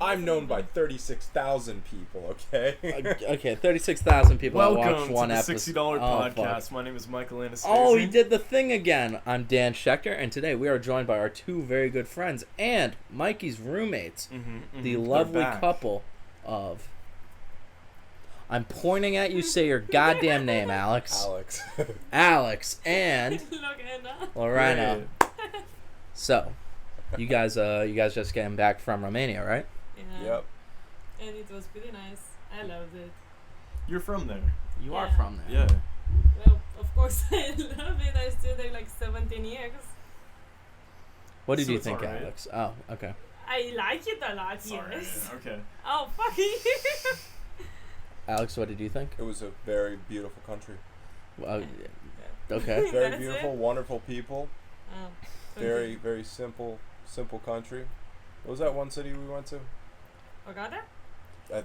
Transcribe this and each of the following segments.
I'm known by 36,000 people, okay? Okay, 36,000 people that watched one Welcome to episode. the $60 podcast. Fuck. My name is Michael Anastasia. Oh, he did the thing again. I'm Dan Schechter, and today we are joined by our two very good friends and Mikey's roommates, the lovely couple of... I'm pointing at you, say your goddamn name, Alex. Alex and Lorrena. So, you guys just getting back from Romania, right? Yeah. Yep. And it was pretty nice. I loved it. You're from there. You are from there. Yeah. Well, of course I love it. I stayed there like 17 years. What did So you it's think, alright. Alex? Oh, okay. I like it a lot, Sorry. yes. Okay. Oh, fuck you. Alex, what did you think? It was a very beautiful country. Okay. Very That's beautiful, it? wonderful people. Oh, Very, very simple country. What was that one city we went to? Ogada?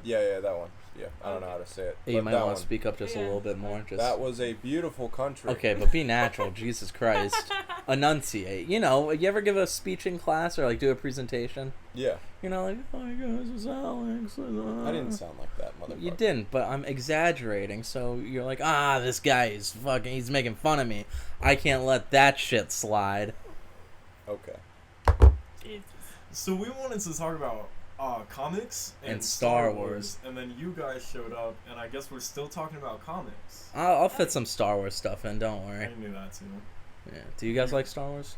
Yeah, that one. Yeah, I don't know how to say it. You but might that want one. to speak up just a Yeah. little bit more. Just That was a beautiful country. okay, but be natural. Jesus Christ. Enunciate. You know, you ever give a speech in class or like do a presentation? Yeah, You know, like, oh, guys, it's Alex. I didn't sound like that, motherfucker. You didn't, but I'm exaggerating. So you're like, this guy is fucking, he's making fun of me. I can't let that shit slide. Okay. Jesus. So we wanted to talk about comics And Star Wars. and then you guys showed up, and I guess we're still talking about comics. I'll fit some Star Wars stuff in, don't I worry. knew that too. Yeah. Do you guys like Star Wars?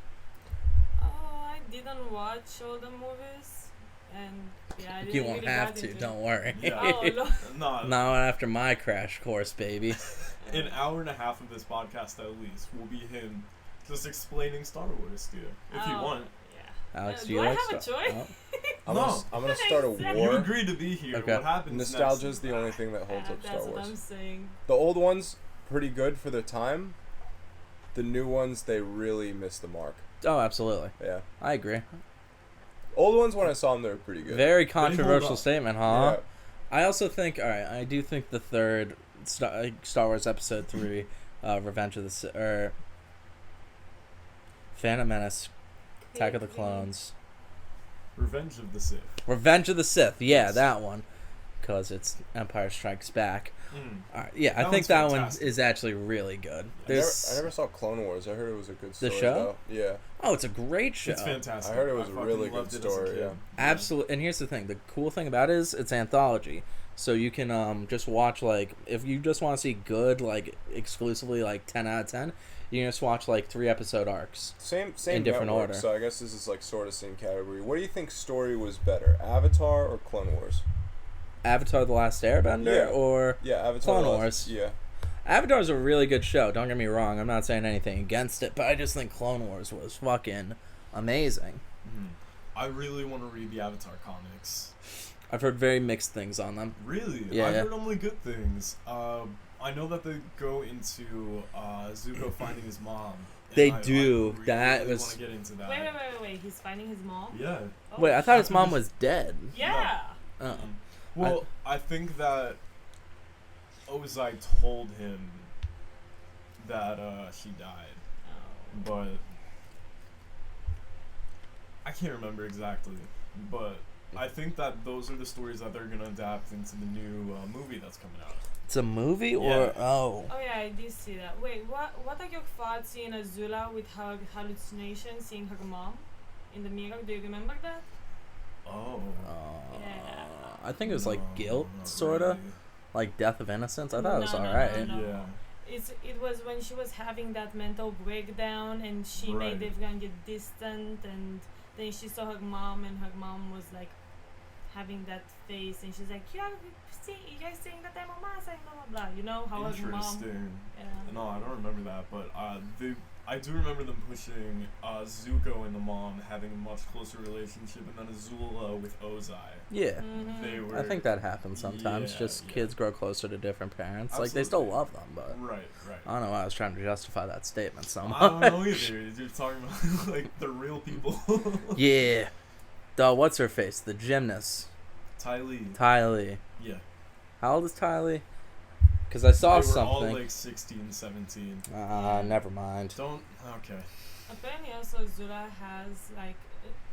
Oh, I didn't watch all the movies. And yeah, I didn't You won't really have got to, into don't worry. Yeah. Oh, Lord. Not Not after my crash course, baby. an hour and a half of this podcast at least will be him just explaining Star Wars to you if you Oh, want. Yeah. Alex, do Do you I like have a Star choice? Oh. I'm gonna start a Exactly. You war. agreed to be here. Okay. What happens Nostalgia next? is the only thing that holds up Star That's what Wars. I'm saying. The old ones, pretty good for their time. The new ones, they really missed the mark. Oh, absolutely. Yeah. I agree. Old ones, when I saw them, they were pretty good. Very hold controversial up. statement, huh? Yeah. I also think, alright, I do think the third Star Wars Episode 3, Revenge of the Sith, or Phantom Menace, Attack of the Clones, Revenge of the Sith. Revenge of the Sith, yeah, Yes. that one, because it's Empire Strikes Back. Alright, yeah, I That think one's that fantastic. one is actually really good. I never There's, saw Clone Wars. I heard it was a good The story. show? Though. Yeah. oh, it's a great show. It's fantastic. I heard it was a fucking really loved good it as a story, kid. yeah. Absolutely, and here's the thing: the cool thing about it is it's anthology, so you can just watch like if you just want to see good like exclusively like 10 out of 10, you can just watch like 3-episode arcs. Same In different network, order. So I guess this is like sort of same category. What do you think story was better, Avatar or Clone Wars? Avatar: The Last Airbender Yeah. or Yeah, Avatar. Clone the Last- Wars. Yeah. Avatar's a really good show. Don't get me wrong; I'm not saying anything against it, but I just think Clone Wars was fucking amazing. I really want to read the Avatar comics. I've heard very mixed things on them. Really? Yeah, I've yeah. heard only good things. I know that they go into Zuko finding his mom. and They I do. really That was- want to get into that. Wait. He's finding his mom? Yeah. Oh, Wait, I thought his mom was dead. Yeah. Oh. Well, I think that Ozai told him that she died, Oh. but I can't remember exactly. But I think that those are the stories that they're gonna adapt into the new movie that's coming out. It's a movie, or Yeah. oh, Oh yeah, I did see that. Wait, what are your thoughts seeing Azula with her hallucination, seeing her mom in the mirror? Do you remember that? Oh. Yeah. I think it was like No, guilt, not sorta, really. like Death of Innocence. I thought it was No, alright. no. Yeah. It was when she was having that mental breakdown and she Right. made everyone get distant, and then she saw her mom and her mom was like having that face and she's like, you're saying that I'm a master, blah blah blah. You know how her mom. Interesting. Yeah. No, I don't remember that, but I do remember them pushing Zuko and the mom having a much closer relationship, and then Azula with Ozai. Yeah. Mhm. They were. I think that happens sometimes. Yeah, just yeah. kids grow closer to different parents. Like they still Absolutely. love them, but Right, right. I don't know why I was trying to justify that statement so much. I don't know either. You're talking about like the real people. Yeah. What's her face? The gymnast, Ty Lee. Ty Lee. Yeah. How old is Ty Lee? Because I saw They were all something. like 16, 17. Never mind. Don't. Okay. Apparently also Azula has like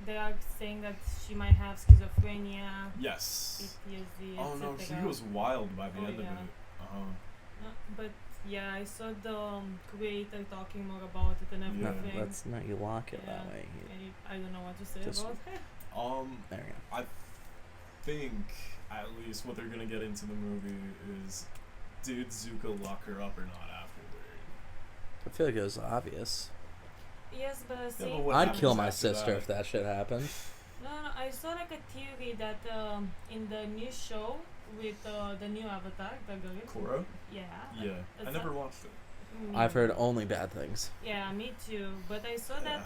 they are saying that she might have schizophrenia, Yes. PTSD, Oh no, she etc. goes wild by the Oh, end of yeah. it. But yeah, I saw the creator talking more about it and Yeah. everything. Let's not you lock it Yeah. that way. I don't know what to say Just- about it. There you go. I think at least what they're gonna get into the movie is, did Zuko lock her up or not afterward? I feel like it was obvious. Yes, but but see, what I'd happens kill my after sister that? if that shit happened. no, I saw like a theory that in the new show with the new Avatar, the gorilla. Korra? Yeah. Yeah. I that's never not- watched it. me I've heard neither. only bad things. Yeah, me too. But I saw that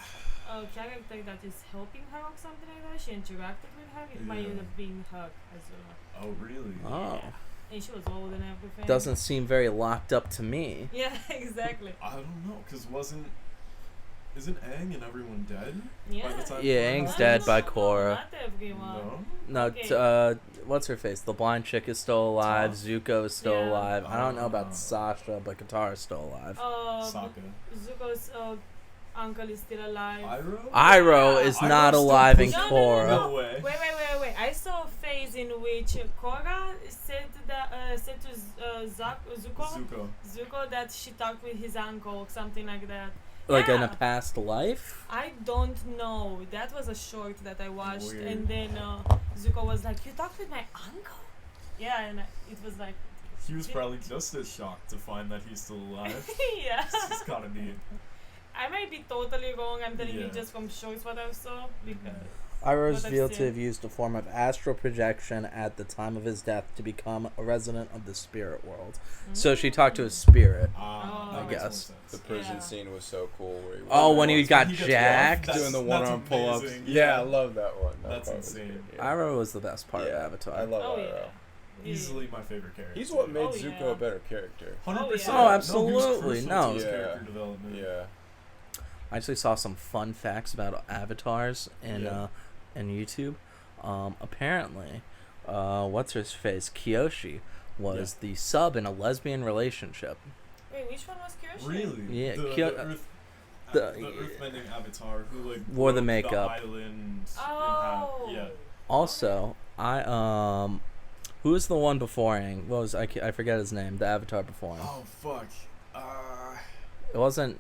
character that is helping her or something like that. She interacted with her. It might Yeah. have been her as well. Oh really? Oh. Yeah. And she was old and everything. Doesn't seem very locked up to me. Yeah, exactly. I don't know, cause isn't Aang and everyone dead? Yeah. By the time Yeah, Korra Aang's happens? dead by Korra. Not everyone. No. No, Okay. what's her face? The blind chick is still alive. Toph. Zuko is still Yeah. alive. I don't know Oh. about Sasha, but Katara's still alive. Sokka. Zuko's uncle is still alive. Iroh? Iroh is Iroh's not still alive in pushing- Korra. No way. Wait. I saw a phase in which Korra said to Zuko that she talked with his uncle, something like that. Like in a Yeah. past life? I don't know. That was a short that I watched, Weird. and then Zuko was like, "You talked with my uncle?" Yeah, and it was like, He was probably just as shocked to find that he's still alive. yeah. It's gotta be. I might be totally wrong. I'm telling you Yeah. just from shorts what I saw because. Iroh's But I've revealed to seen- have used a form of astral projection at the time of his death to become a resident of the spirit world. So she talked to his spirit. Oh. That I makes more guess. sense. The prison Yeah. scene was so cool. Where he Oh, was when he got gets jacked? rough, doing the that's one-arm pull-ups. amazing. Yeah, I love that one. That That's part was insane. good, yeah. Iroh was the best part of Yeah, Avatar. I love Oh Iroh. yeah. Easily my favorite character. He's what made Oh, Zuko yeah. a better character. 100%. Oh, yeah. No, absolutely. he was crucial No. to his Yeah. character development. Yeah. I actually saw some fun facts about avatars in Yeah. in YouTube. Apparently, what's her face? Kiyoshi was the sub in a lesbian relationship. Wait, which one was Kyoshi? Really? Yeah, The, Kyo- the Earth. the- The Earthbending Avatar who like Wore the broke makeup. island Oh. in half. Yeah. Also, who was the one before Aang? What was I forget his name. The Avatar before him. Oh fuck. It wasn't.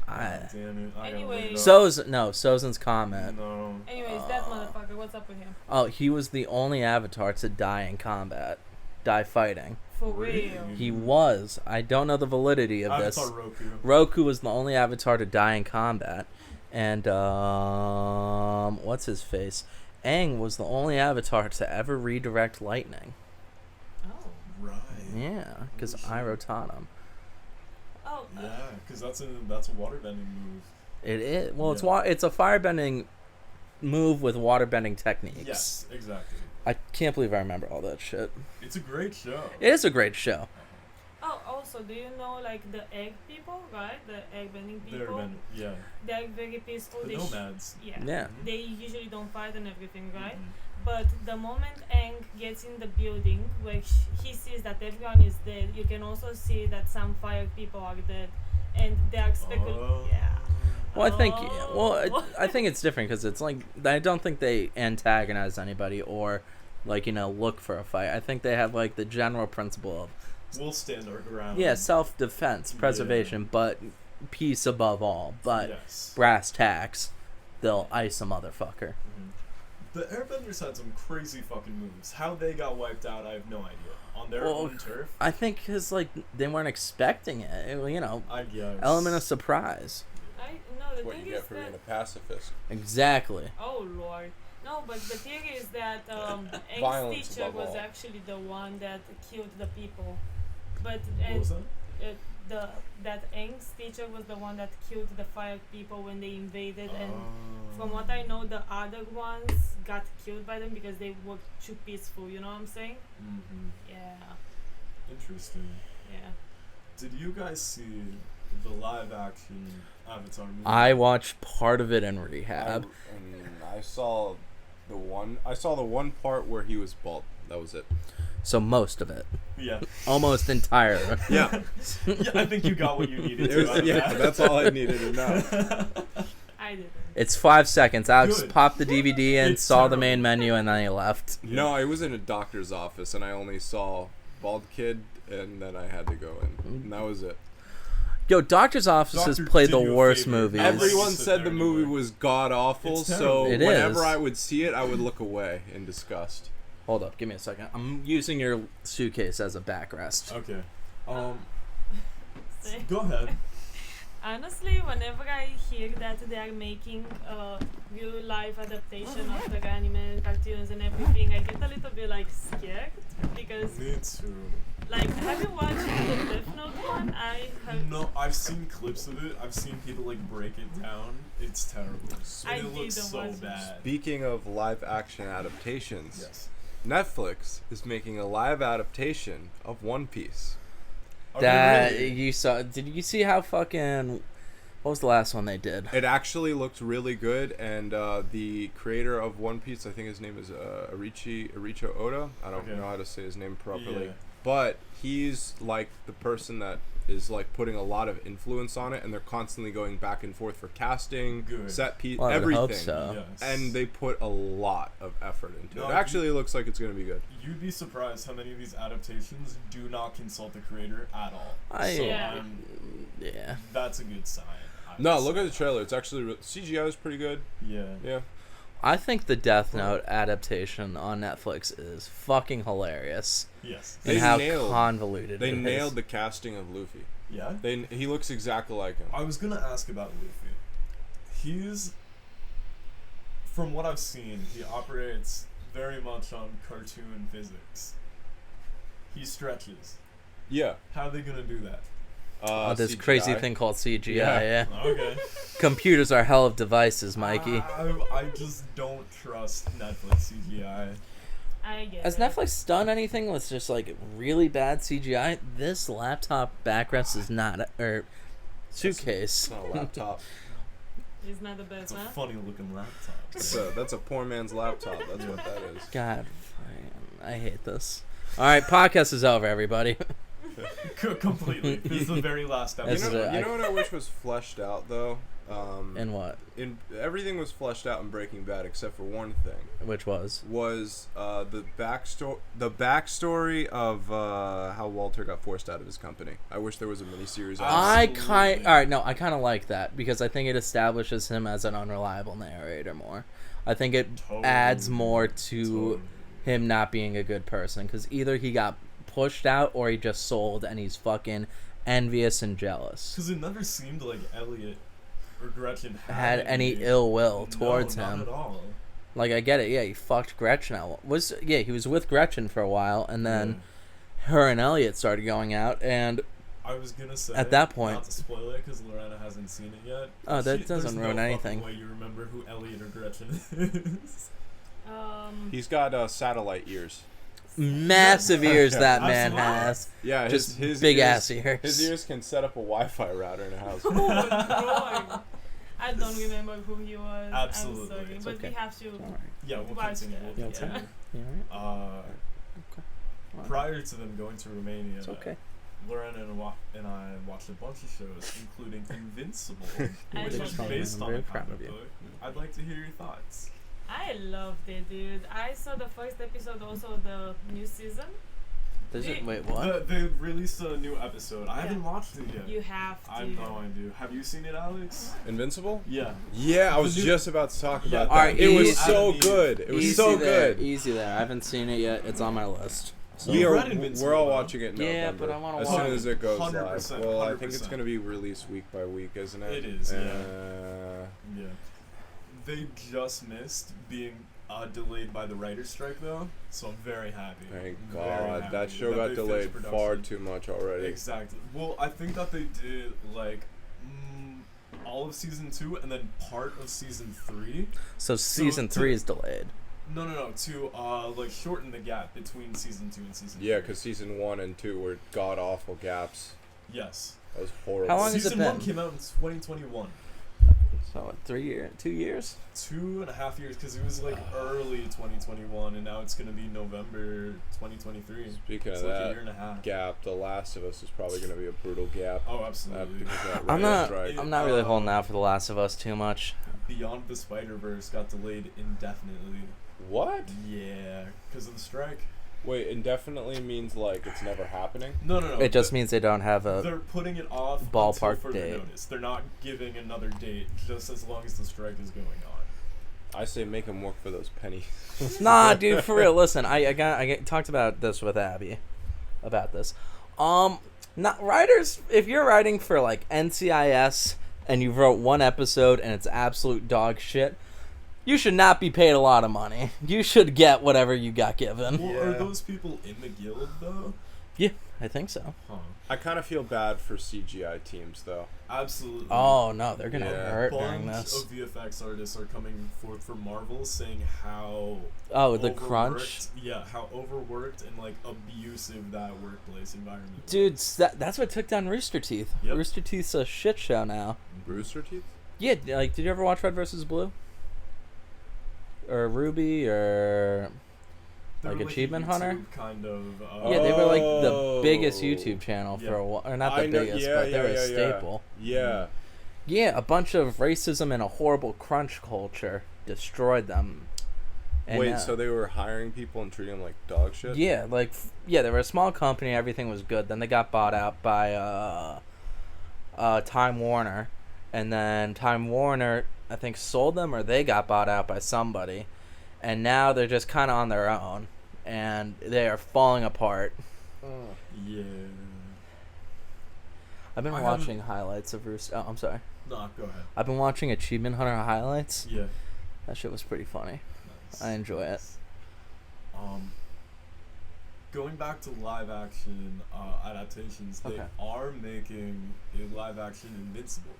I Damn it. I Anyway. Sozin's comment. No. Anyways, that motherfucker. What's up with him? Oh, he was the only Avatar to die in combat, die fighting. For Really? real. He was. I don't know the validity of this. Avatar Roku. Roku was the only Avatar to die in combat, and what's his face? Aang was the only Avatar to ever redirect lightning. Oh. Right. Yeah, because Iroh taught him. Oh. Yeah, because that's a waterbending move. It is. Well, Yeah. it's a firebending move with waterbending techniques. Yes, exactly. I can't believe I remember all that shit. It's a great show. It is a great show. Oh, also, do you know like the egg people, right? The egg bending They're people. yeah. They're very peaceful. The They nomads. yeah. Yeah. They usually don't fight and everything, right? Mhm. But the moment Aang gets in the building, where he sees that everyone is dead, you can also see that some fire people are dead, and they are Oh. Yeah. Well, I think. Oh. Well, I think it's different because it's like I don't think they antagonize anybody or, like look for a fight. I think they have like the general principle of We'll stand our ground. self-defense, preservation, but peace above all. But Yes. brass tacks, they'll ice a motherfucker. Mhm. The Airbenders had some crazy fucking moves. How they got wiped out, I have no idea. On their Well, own turf, I think because like they weren't expecting it. I guess. Element of surprise. The What thing you is get for that being a pacifist. Exactly. oh lord. No, but the thing is that Aang's Violence teacher above was all. actually the one that killed the people. But What was that? that Aang's teacher was the one that killed the fire people when they invaded, and Oh. from what I know, the other ones got killed by them because they were too peaceful. You know what I'm saying? Mhm. Yeah, Interesting. yeah. Did you guys see the live action Avatar movie? I watched part of it in I, rehab. and I saw the one part where he was bald. That was it. So most of it. Yeah. Almost entire. Yeah. Yeah, I think you got what you needed It to was, out of yeah, that. that's all I needed to know. I I didn't. It's 5 seconds. Alex Good. popped the DVD in, It's saw the terrible. main menu, and then he left. No, I was in a doctor's office and I only saw Bald Kid, and then I had to go in, and that was it. Yo, doctor's offices Doctor play did the you a worst favor. movies. Everyone Sit said there the movie anyway. was god awful, It's so terrible. It whenever is. I would see it, I would look away in disgust. Hold up, give me a second. I'm using your suitcase as a backrest. Okay. Say. Go ahead. Honestly, whenever I hear that they are making a real life adaptation of the anime cartoons and everything, I get a little bit like scared because, Me too. like, have you watched the Death Note one? I have. No, I've seen clips of it. I've seen people like break it down. It's terrible. I And it looks didn't so watch it. bad. Speaking of live action adaptations, Yes. Netflix is making a live adaptation of One Piece. Are they That really? you saw? Did you see how fucking? What was the last one they did? It actually looked really good, and the creator of One Piece, I think his name is Aricho Oda. I don't Okay. know how to say his name properly, Yeah. but he's like the person that is like putting a lot of influence on it, and they're constantly going back and forth for casting, Good. set piece, Well, I would everything. hope so. Yes. And they put a lot of effort into No, it. It actually looks like it's going to be good. You'd be surprised how many of these adaptations do not consult the creator at all. So Yeah. Yeah. that's a good sign. I No, would look say. at the trailer. It's actually CGI is pretty good. Yeah. Yeah. I think the Death Note adaptation on Netflix is fucking hilarious. Yes. They And how nailed- convoluted They it is. nailed the casting of Luffy. Yeah. He looks exactly like him. I was gonna ask about Luffy. He's, from what I've seen, he operates very much on cartoon physics. He stretches. Yeah. How are they gonna do that? This CGI. crazy thing called CGI, yeah. Okay. Computers are hell of devices, Mikey. I just don't trust Netflix CGI. I get Has it. Netflix done anything with just like really bad CGI? This laptop backrest is not, or suitcase. It's not a laptop. It's not the It's best, a huh? funny looking laptop. That's a poor man's laptop. That's what that is. God, I hate this. All right, podcast is over, everybody. Completely. This is the very last You This episode. is know, a- you know what I wish was fleshed out though. And what? Everything was fleshed out in Breaking Bad except for one thing. Which was? The backstory of how Walter got forced out of his company. I wish there was a miniseries on it. Absolutely. I kind of like that because I think it establishes him as an unreliable narrator more. I think it adds more to Totally. him not being a good person because either he got pushed out or he just sold and he's fucking envious and jealous. Because it never seemed like Elliot or Gretchen Had any ill will towards no, him. Not at all. Like, I get it. Yeah, he fucked Gretchen out. He was with Gretchen for a while, and then her and Elliot started going out, and I was gonna say at that point- not to spoil it because Lorena hasn't seen it yet. Oh, that there's doesn't ruin no anything. fucking way you remember who Elliot or Gretchen is. He's got satellite ears. massive ears that man Absolutely. has. Yeah, Just his big ears, ass ears. His ears can set up a Wi-Fi router in a house. Oh, Lord. I don't remember who he was. Absolutely. I'm sorry, It's but okay. we have to. All right. Yeah, we'll Watch continue. that, We'll Yeah, continue. You all right? All right. Prior to them going to Romania, It's okay. Lorena and I watched a bunch of shows, including Invincible, I which love is it. based I'm on very a proud comic of you. book. I'd like to hear your thoughts. I loved it, dude. I saw the first episode, also the new season. Wait, what? They released a new episode. I Yeah. haven't watched it yet. You have to. I know I do. Have you seen it, Alex? Invincible? Yeah. Yeah, I was The new- just about to talk Yeah. about that. Alright, it was easy. so good. It was Easy so there, good. Easy there. I haven't seen it yet. It's on my list. So. You've read Invincible, We're all though. watching it in Yeah, November. but I wanna as watch soon as it goes 100%, live. Well, I think it's 100%. going to be released week by week, isn't it? It is, yeah. Uh, Yeah. They just missed being delayed by the writer's strike, though, so I'm very happy. Thank Very God. happy That show that got they delayed finished far production. too much already. Exactly. Well, I think that they did, like, all of season 2 and then part of season 3. So season to- 3 is delayed. No, to, like, shorten the gap between season 2 and season 3. Yeah, because season 1 and 2 were god-awful gaps. Yes. That was horrible. How long has it Season 1 been? came out in 2021. So 2 years? 2.5 years, because it was, like, early 2021, and now it's going to be November 2023. Speaking It's of like a that year and a half. gap, The Last of Us is probably going to be a brutal gap. Oh, absolutely. Because of that I'm writer's not. strike. I'm not really holding out for The Last of Us too much. Beyond the Spider-Verse got delayed indefinitely. What? Yeah, because of the strike. Wait, indefinitely means like it's never happening? No. It just means they don't have a They're putting it off ballpark until further date. notice. They're not giving another date just as long as the strike is going on. I say make him work for those pennies. Nah, dude, for real. Listen, I talked about this with Abby, about this. Not writers. If you're writing for like NCIS and you wrote one episode and it's absolute dog shit, you should not be paid a lot of money. You should get whatever you got given. Well, Yeah. are those people in the guild though? Yeah, I think so. Huh. I kind of feel bad for CGI teams though. Absolutely. Oh no, they're gonna Yeah. hurt A during bunch this. of VFX artists are coming forth for Marvel saying how Oh, the overworked- crunch. Yeah, how overworked and like abusive that workplace environment was. Dude, that's what took down Rooster Teeth. Yep. Rooster Teeth's a shit show now. Rooster Teeth? Yeah, like, did you ever watch Red vs. Blue? Or Ruby, or They like were Achievement a Hunter? YouTube kind of. Yeah, they were like the Oh. biggest YouTube channel for Yeah. a while. Or not the I know- biggest, yeah, but they yeah, were a yeah, staple. Yeah. Yeah, a bunch of racism and a horrible crunch culture destroyed them. And, Wait, so they were hiring people and treating them like dog shit? yeah, like they were a small company. Everything was good. Then they got bought out by Time Warner, and then Time Warner, I think, sold them, or they got bought out by somebody, and now they're just kind of on their own, and they are falling apart. Yeah. I've been I watching highlights of Rooster. Oh, I'm sorry. Nah, go ahead. I've been watching Achievement Hunter highlights. Yeah. That shit was pretty funny. Nice. I enjoy it. Going back to live action adaptations, they Okay. are making a live action Invincible.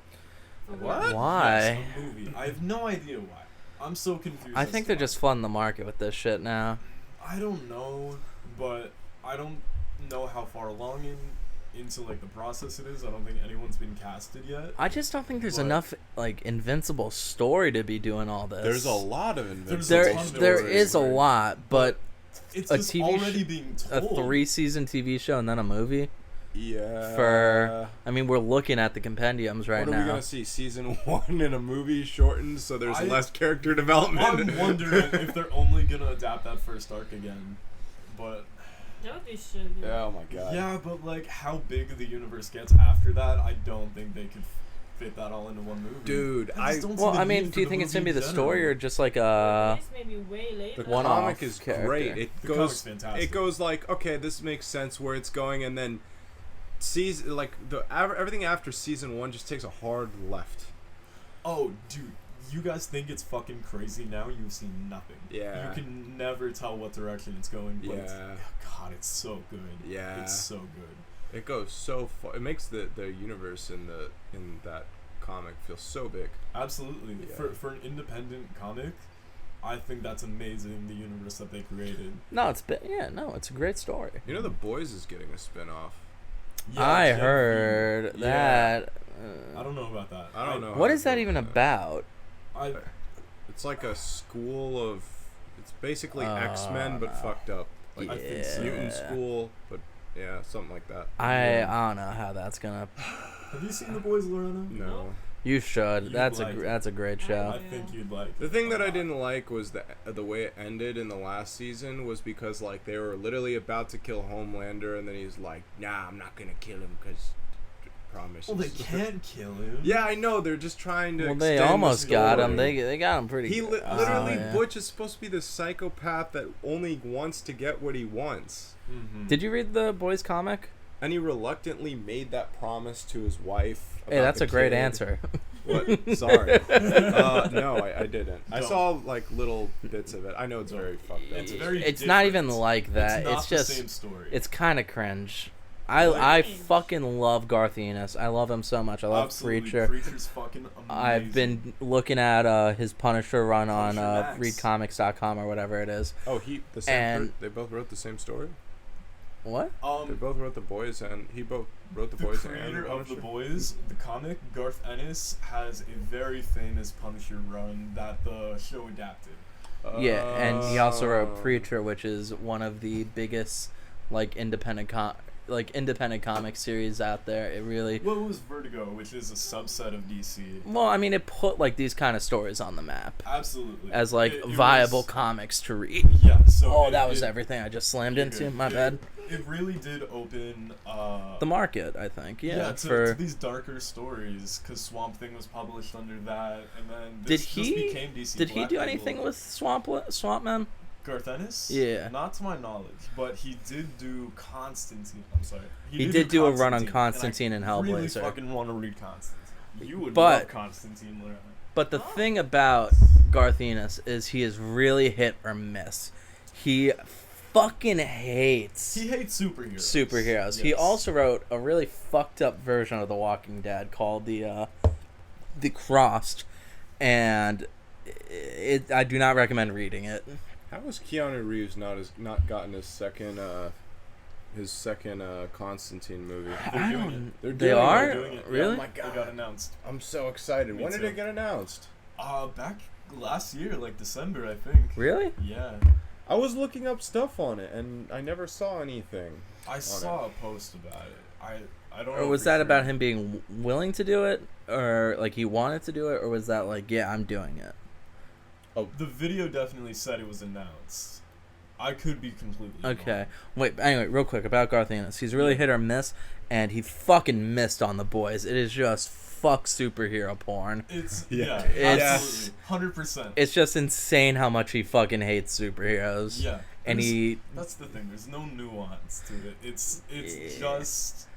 For What? Why? Yes, a movie. I have no idea why. I'm so confused. I as think to they're why. just flooding the market with this shit now. I don't know, but I don't know how far along into like the process it is. I don't think anyone's been casted yet. I just don't think there's But- enough like invincible story to be doing all this. There's a lot of invincible There's a There, ton of there stories is a where- lot, but It's a just TV already being a told. 3-season TV show and then a movie. Yeah. For- I mean, we're looking at the compendiums right what are we now. gonna see? Season 1 in a movie shortened, so there's I- less character development. I'm wondering if they're only gonna adapt that first arc again, but That would be shit. Yeah, oh my god. yeah, but like how big the universe gets after that, I don't think they could fit that all into one movie. Dude, just I- don't see Well, the I need mean, for do you the think it's movie gonna be in the story general. or just like At least maybe way later. The One-off comic is character. great. It The comic's goes fantastic. it goes like, okay, this makes sense where it's going, and then season like everything after season 1 just takes a hard left. Oh, dude, you guys think it's fucking crazy now? You've seen nothing. Yeah. You can never tell what direction it's going. But it's, Yeah. God, it's so good. Yeah. It's so good. It goes so far. It makes the universe in that comic feel so big. Absolutely. Yeah. For an independent comic, I think that's amazing. The universe that they created. no, it's a great story. You know, The Boys is getting a spin-off. I Jeff heard Yeah. that. Veal. I don't know about that. I don't know. What how is to that go even with that. about? I It's like a school of. It's basically Oh, X-Men but no. fucked up. Like I think so. mutant school, but yeah, something like that. I don't know how that's gonna. have you seen The Boys, Lorena? No. You should. You'd That's like it. that's a great show. I think you'd like. The it thing a that I lot. didn't like was the way it ended in the last season was because like they were literally about to kill Homelander and then he's like, "Nah, I'm not gonna kill him because promise." Well, they can't kill him. Yeah, I know. They're just trying to. Well, they extend the almost got him. story. They got him pretty. He good. literally Oh, yeah. Butch is supposed to be the psychopath that only wants to get what he wants, Mm-hmm. Did you read the Boys comic? and he reluctantly made that promise to his wife. Hey, about that's the a great kid. answer. What? Sorry. No, I didn't. I Don't. saw like little bits of it. I know it's very fucked up. It's very. It's not even different. like that. It's, not It's the just. same story. It's kind of cringe. Like- I fucking love Garth Ennis. I love him so much. I love Absolutely. Preacher. Preacher's fucking amazing. I've been looking at his Punisher run on Punisher Max. readcomics.com or whatever it is. Oh, the same. And- They both wrote the same story. What? They both wrote the Boys, and he both wrote the The Boys and creator of The Punisher. Boys, the comic, Garth Ennis, has a very famous Punisher run that the show adapted. Yeah, and he also Oh. wrote Preacher, which is one of the biggest like independent like independent comic series out there. It really. Well, it was Vertigo, which is a subset of DC. Well, I mean, it put like these kind of stories on the map Absolutely. as like It viable was, comics to read. Yeah. So. Oh, that was everything I just slammed into. My bad. It really did open the market, I think. Yeah. To these darker stories, because Swamp Thing was published under that, and then this just became DC. Did he do anything with Swamp Man? Garth Ennis? Yeah. Not to my knowledge, but he did do Constantine. I'm sorry. He did do a run on Constantine and Hellblazer. I really fucking want to read Constantine. You would love Constantine, Lorrena. But the thing about Garth Ennis is he is really hit or miss. He fucking hates. He hates superheroes. Yes. He also wrote a really fucked up version of The Walking Dead called the Crossed, and I do not recommend reading it. How has Keanu Reeves not gotten his second Constantine movie? They are? Doing it. Really? Oh my god! It got announced. I'm so excited. Me When did too. it get announced? Back last year, like December, I think. Really? Yeah. I was looking up stuff on it, and I never saw anything. I saw a post about it. I don't know. Or was that about him being willing to do it, or like he wanted to do it, or was that like, yeah, I'm doing it? Oh, the video definitely said it was announced. I could be completely Okay. wrong. Wait, anyway, real quick about Garth Ennis. He's really hit or miss, and he fucking missed on The Boys. It is just fuck superhero porn. It's It's- absolutely 100%. It's just insane how much he fucking hates superheroes. Yeah. And that's the thing. There's no nuance to it. It's just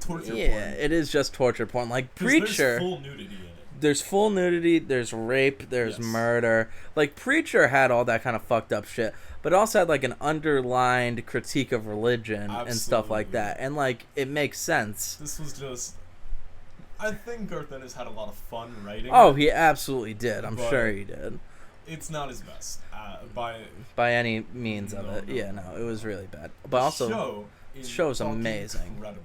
torture porn. It is just torture porn. Like 'cause Preacher. There's full nudity in it. There's full nudity, there's rape, there's murder. Like, Preacher had all that kind of fucked up shit, but also had, like, an underlined critique of religion and stuff like that. And, like, it makes sense. This was just... I think Garth Ennis had a lot of fun writing. Oh, he absolutely did. I'm sure he did. It's not his best. By any means of it. No, it was really bad. But also, the show's amazing. Incredible.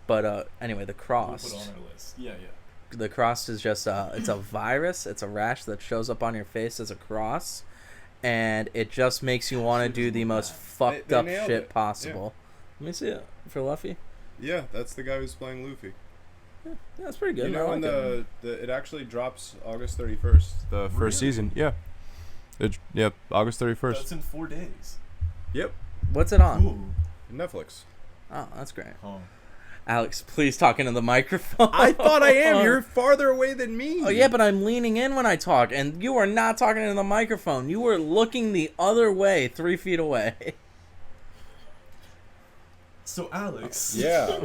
But, anyway, The Crossed. We'll put it on our list. Yeah. The Crossed is just it's a virus. It's a rash that shows up on your face as a cross, and it just makes you want to do the most fucked up shit it. possible. Let me see it for Luffy. Yeah, that's the guy who's playing Luffy. Yeah, that's pretty good. You know, when it actually drops August 31st. The first season. Yeah. August 31st. That's in 4 days. Yep. What's it on? Ooh. Netflix. Oh, that's great. Oh. Alex, please talk into the microphone. I thought I am. You're farther away than me. Oh, yeah, but I'm leaning in when I talk, and you are not talking into the microphone. You were looking the other way, 3 feet away. So, Alex. Yeah.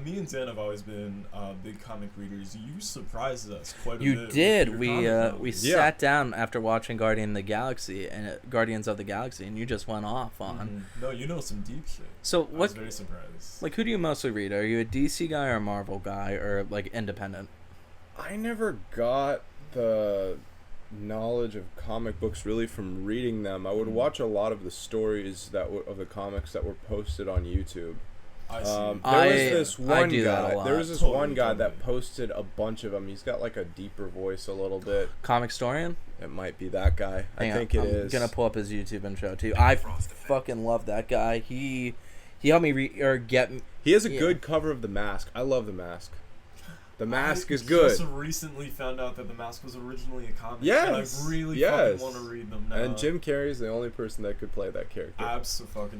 Me and Dan have always been big comic readers. You surprised us quite a bit. You did. With your comic We knowledge. sat down after watching Guardians of the Galaxy, and you just went off on. No, you know some deep shit. So I was very surprised. Like, who do you mostly read? Are you a DC guy or a Marvel guy, or like independent? I never got the knowledge of comic books really from reading them. I would watch a lot of the stories of the comics that were posted on YouTube. I see. There was this one do that a guy. lot. There was this one guy that posted a bunch of them. He's got like a deeper voice a little bit. Comic Storian? It might be that guy. I think it is. I'm gonna pull up his YouTube and show it to you. I fucking love that guy. He helped me get. He has a good cover of The Mask. I love The Mask. The Mask is good. I just recently found out that The Mask was originally a comic. Yes. And I really fucking want to read them now. And Jim Carrey's the only person that could play that character. Absolutely.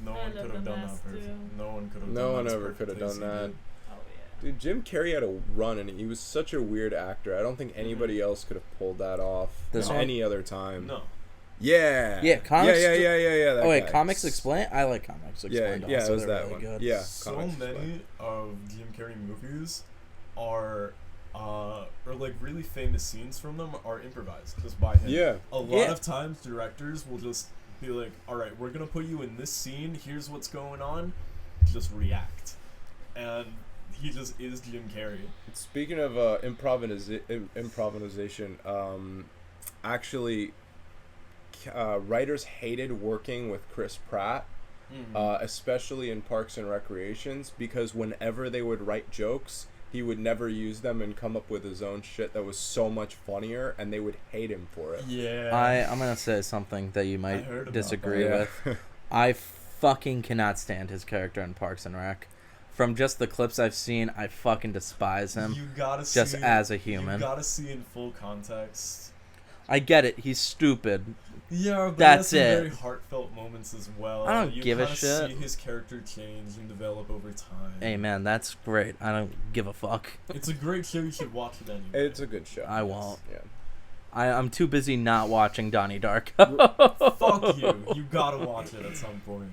No one could have done that perfect. No one could have done that. No one ever could have done that. Oh yeah. Dude, Jim Carrey had a run, and he was such a weird actor. I don't think anybody else could have pulled that off any other time. No. Yeah. Yeah, comics. Yeah. Oh wait, guy. Comics Explained. I like Comics Explained. Yeah, also. it was They're that really one. Good. Yeah. So Comics many Explained. of Jim Carrey movies are or like really famous scenes from them are improvised just by him. Yeah. A lot of times directors will just be like, all right, we're going to put you in this scene. Here's what's going on. Just react. And he just is Jim Carrey. Speaking of improvisation, actually, writers hated working with Chris Pratt, especially in Parks and Recreations, because whenever they would write jokes, he would never use them and come up with his own shit that was so much funnier, and they would hate him for it. Yeah. I'm gonna say something that you heard might about disagree that. with. I fucking cannot stand his character in Parks and Rec. From just the clips I've seen, I fucking despise him. You gotta just see, as a human. You gotta see in full context. I get it. He's stupid. Yeah, but That's he has some it. very heartfelt moments as well. I don't you give a kinda shit. See his character change and develop over time. Hey man, that's great. I don't give a fuck. It's a great show. You should watch it anyway. It's a good show. I won't. Yeah. I'm too busy not watching Donnie Darko. Fuck you. You gotta watch it at some point.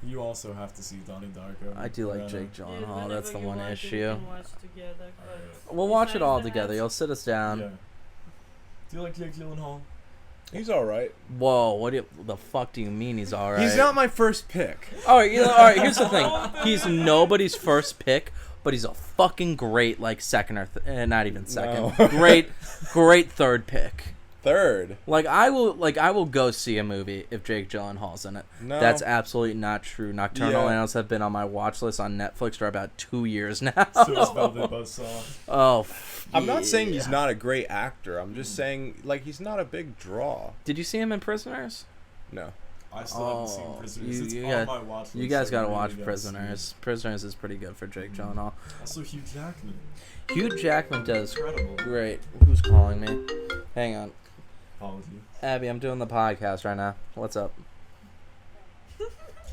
You also have to see Donnie Darko. I do like Lorrena. Jake Dude, Gyllenhaal. That's the whenever you one want, we issue. can watch together, but We'll watch it besides all that- together. You'll sit us down. Yeah. Do you like Jake Gyllenhaal? He's all right. Whoa, the fuck do you mean he's all right? He's not my first pick. All right, here's the thing. He's nobody's first pick, but he's a fucking great like second or not even second. No. great third pick. Third. I will go see a movie if Jake Gyllenhaal's in it. No. That's absolutely not true. Nocturnal Yeah. Animals have been on my watch list on Netflix for about 2 years now. So is Velvet Buzzsaw. Oh, I'm not saying he's yeah. not a great actor. I'm just saying, like, he's not a big draw. Did you see him in Prisoners? No. I still haven't seen Oh, Prisoners. It's you on got- my watch list. You guys I gotta really watch gotta Prisoners. see Prisoners is pretty good for Jake Gyllenhaal. it. Also, Hugh Jackman. Hugh Jackman does Incredible. great. Who's calling me? Hang on. Apologies. Abby, I'm doing the podcast right now. What's up?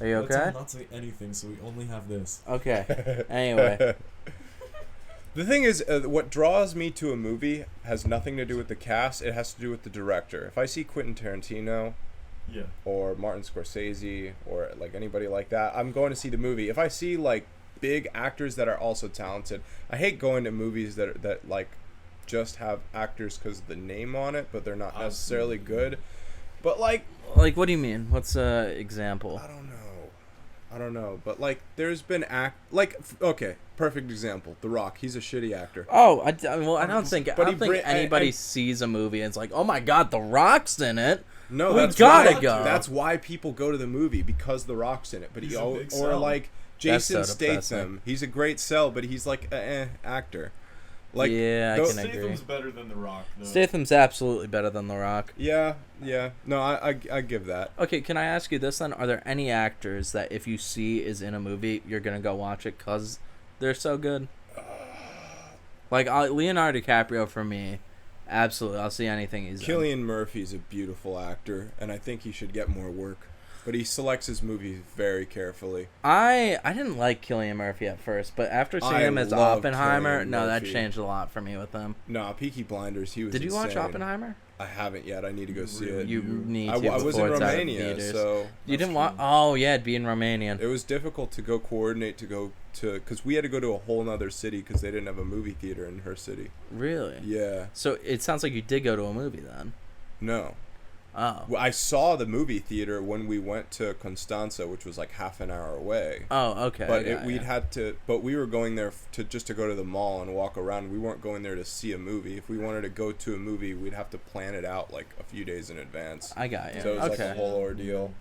Are you Let's okay? not say anything, so we only have this. Okay. Anyway. The thing is, what draws me to a movie has nothing to do with the cast. It has to do with the director. If I see Quentin Tarantino Yeah. or Martin Scorsese or like anybody like that, I'm going to see the movie. If I see like big actors that are also talented, I hate going to movies that like just have actors because of the name on it, but they're not necessarily good. But like, Like, what do you mean? What's a example? I don't know. But like, there's been okay, perfect example. The Rock. He's a shitty actor. Oh, I don't think But anybody sees a movie and it's like, oh my god, The Rock's in it. No, We that's gotta why, go. That's why people go to the movie, because The Rock's in it. But He's he a big or sell. like That's Jason so depressing. Statham. He's a great sell, but he's like actor. Like Yeah, I those- can agree. Statham's better than The Rock, though. Statham's absolutely better than The Rock. Yeah. No, I give that. Okay, can I ask you this then? Are there any actors that if you see is in a movie, you're gonna go watch it because they're so good? Like Leonardo DiCaprio for me, absolutely. I'll see anything he's in. Cillian Murphy's a beautiful actor, and I think he should get more work. But he selects his movies very carefully. I didn't like Cillian Murphy at first, but after seeing I him as love Oppenheimer, Cillian no, that Murphy. changed a lot for me with him. Nah, Peaky Blinders. He was. Did you watch insane. Oppenheimer? I haven't yet. I need to go You see really it. You do. need I to. was in before it's out of Romania, theaters. so You That's didn't watch? cool. Oh yeah, it'd be in Romanian. it was difficult to go coordinate to go to, because we had to go to a whole nother city because they didn't have a movie theater in her city. Really? Yeah. So it sounds like you did go to a movie then. No. Oh. Well, I saw the movie theater when we went to Constanza, which was like half an hour away. Oh, okay. But we were going there to go to the mall and walk around. We weren't going there to see a movie. If we wanted to go to a movie, we'd have to plan it out like a few days in advance. I got you. So it was Okay. like a whole ordeal.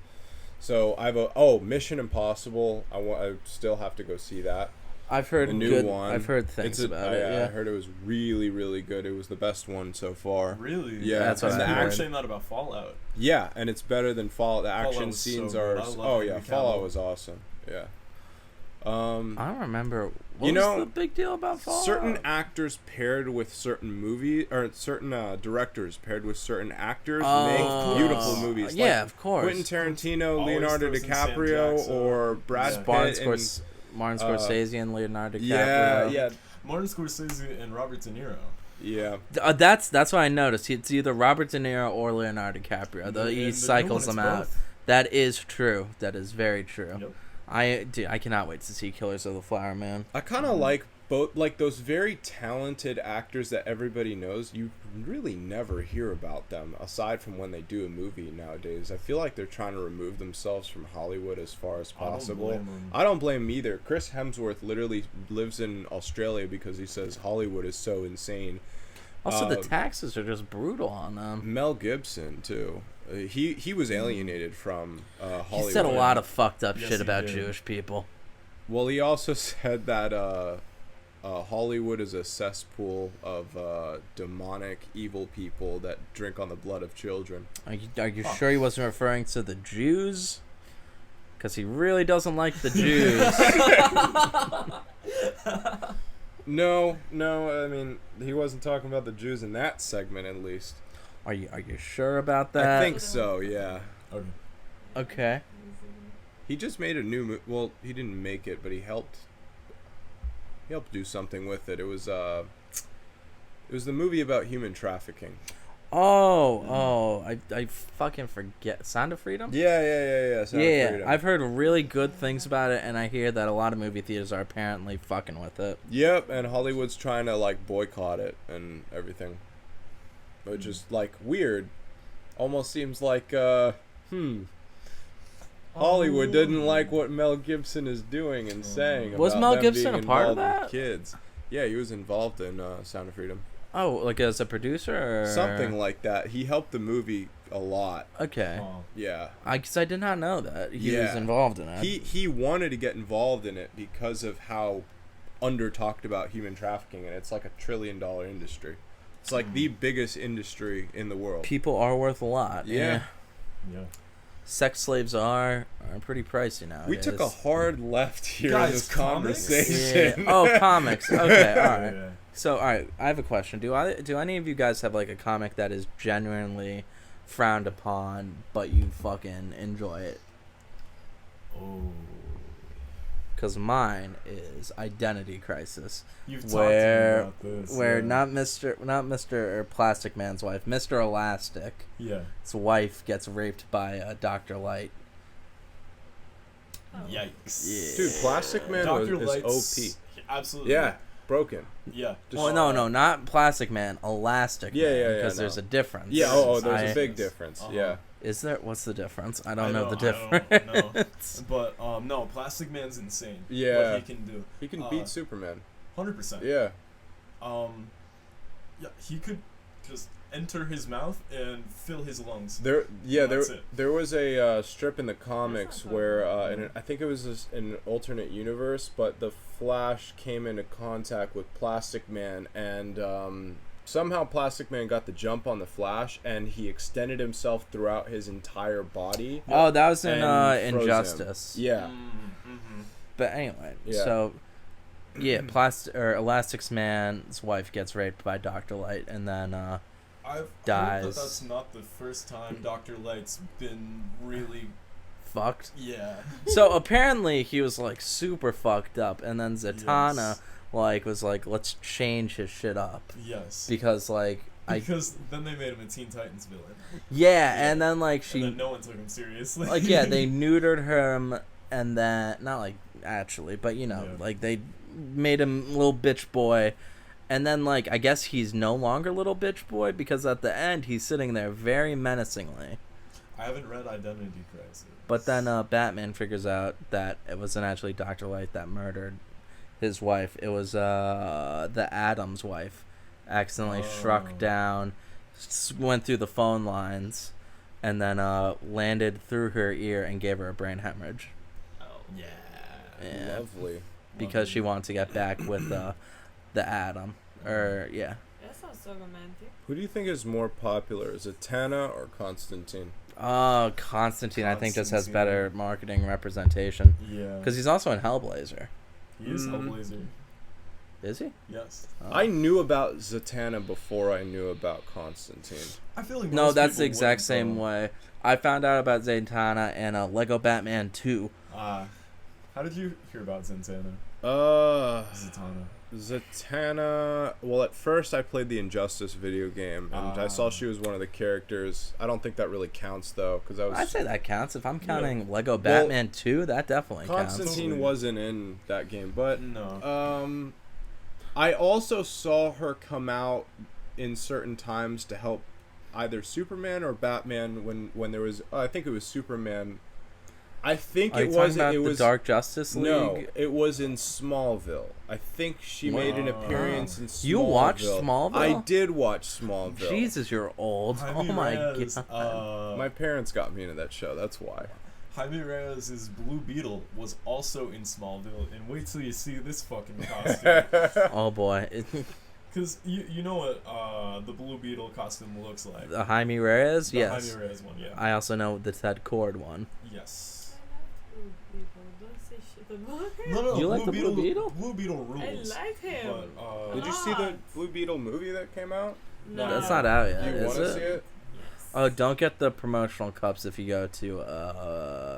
So I have Mission Impossible. I still have to go see that. I've heard The new good. one. I've heard things about it. I Yeah. heard it was really, really good. It was the best one so far. Really? Yeah, That's what And I people heard. were saying that about Fallout. Yeah, and it's better than Fallout. The Fallout action was so scenes good. are. I love Oh Henry yeah, Cavill. Fallout was awesome. Yeah. I don't remember. What You was know, the big deal about Fallout? certain actors paired with certain movies, or certain directors paired with certain actors make beautiful movies. Yeah, like of course. Quentin Tarantino, Always Leonardo throws in Sam DiCaprio, Jackson. or Brad Yeah. Pitt. Martin Scorsese and Leonardo DiCaprio. Yeah. Martin Scorsese and Robert De Niro. Yeah. That's what I noticed. It's either Robert De Niro or Leonardo DiCaprio. And He the cycles new them one, it's out. both. That is true. That is very true. Yep. I cannot wait to see Killers of the Flower Moon. I kind of like both, like those very talented actors that everybody knows. You really never hear about them aside from when they do a movie nowadays. I feel like they're trying to remove themselves from Hollywood as far as possible. I don't blame them either. Chris Hemsworth literally lives in Australia because he says Hollywood is so insane. Also, the taxes are just brutal on them. Mel Gibson too. He was alienated from Hollywood. He said a lot of fucked up Yes, shit he about did. Jewish people. Well, he also said that Hollywood is a cesspool of demonic, evil people that drink on the blood of children. Are you sure he wasn't referring to the Jews? Because he really doesn't like the Jews. No, I mean, he wasn't talking about the Jews in that segment, at least. Are you sure about that? I think so, yeah. Okay. He just made a new movie. Well, he didn't make it, but he helped do something with it. It was the movie about human trafficking. I fucking forget. Sound of Freedom? Yeah. Sound of Freedom. I've heard really good things about it, and I hear that a lot of movie theaters are apparently fucking with it. Yep, and Hollywood's trying to like boycott it and everything, which is like weird. Almost seems like Hollywood didn't like what Mel Gibson is doing and saying. Was about Mel them Gibson being a part of involved that? with kids. Yeah, he was involved in Sound of Freedom. Oh, like as a producer or Something like that. He helped the movie a lot. Okay. Yeah. Because I did not know that he was involved in it. He wanted to get involved in it because of how under talked about human trafficking, and it's like $1 trillion industry. It's like the biggest industry in the world. People are worth a lot. Yeah. Sex slaves are pretty pricey now. We took a hard left here Guys, in this comics? conversation. Yeah. Oh, comics. Okay, all right. Yeah. So, all right, I have a question. Do any of you guys have like a comic that is genuinely frowned upon, but you fucking enjoy it? Oh. Because mine is Identity Crisis. You've talked to me about this. Where not Mr. or Plastic Man's wife, Mr. Elastic. Yeah. His wife gets raped by Dr. Light. Yikes. Yeah. Dude, Plastic Man Dr. is Light's OP. Absolutely. Yeah, broken. Yeah. Well, no, not Plastic Man, Elastic Man. Because there's a difference. Yeah, there's a big difference. Yeah. Is there? What's the difference? I I don't know the I difference. don't know. But no, Plastic Man's insane. Yeah. What he can do. He can beat Superman. 100%. Yeah. Yeah, he could just enter his mouth and fill his lungs. There That's it. was a strip in the comics That's not where I think it was an alternate universe, but the Flash came into contact with Plastic Man, and somehow Plastic Man got the jump on the Flash, and he extended himself throughout his entire body. Oh, that was in and froze him. Injustice. Yeah. Mm-hmm. But anyway, Yeah. so Elastic Man's wife gets raped by Dr. Light, and then I've dies. heard that that's not the first time Dr. Light's been really... fucked. Yeah. So apparently he was like super fucked up, and then Zatanna was like, let's change his shit up Yes. because Because then they made him a Teen Titans villain. and then And then no one took him seriously. they neutered him, and then not like actually, but they made him little bitch boy, and then I guess he's no longer little bitch boy because at the end he's sitting there very menacingly. I haven't read Identity Crisis. But then Batman figures out that it wasn't actually Dr. Light that murdered his wife. It was the Adams wife. Accidentally struck down, went through the phone lines, and then landed through her ear and gave her a brain hemorrhage. Oh, yeah. Yeah. Lovely. Because she wanted to get back with the Atom. That sounds so romantic. Who do you think is more popular, Zatanna or Constantine? Oh, Constantine, I think just has better marketing representation. Yeah. Because he's also in Hellblazer. He is Hellblazer. Is he? Yes. Oh. I knew about Zatanna before I knew about Constantine. I feel like No, most that's the people exact wouldn't, same though. way. I found out about Zatanna in Lego Batman 2. How did you hear about Zatanna? Zatanna. Well, at first I played the Injustice video game, and I saw she was one of the characters. I don't think that really counts though, because I'd say that counts. If I'm counting Lego Batman 2, that definitely counts. Constantine wasn't in that game, but No. I also saw her come out in certain times to help either Superman or Batman when there was. I think it was Superman. I think Are it you talking was. about It the was Dark Justice League? No, it was in Smallville. I think she made an appearance in Smallville. You watched Smallville? I did watch Smallville. Jesus, you're old. Jaime Oh my Reyes, god. My parents got me into that show. That's why. Jaime Reyes' Blue Beetle was also in Smallville, and wait till you see this fucking costume. Oh boy. Because you know what the Blue Beetle costume looks like. The Jaime Reyes? The Yes. Jaime Reyes one, yeah. I also know the Ted Cord one. Yes. I like Blue Beetle. Don't say shit about him. No, You like the Blue Beetle? Blue Beetle I rules. like him. But, Did you see the Blue Beetle movie that came out? No. That's not out yet, Do you is want to it? see it? Yes. Oh, don't get the promotional cups if you go to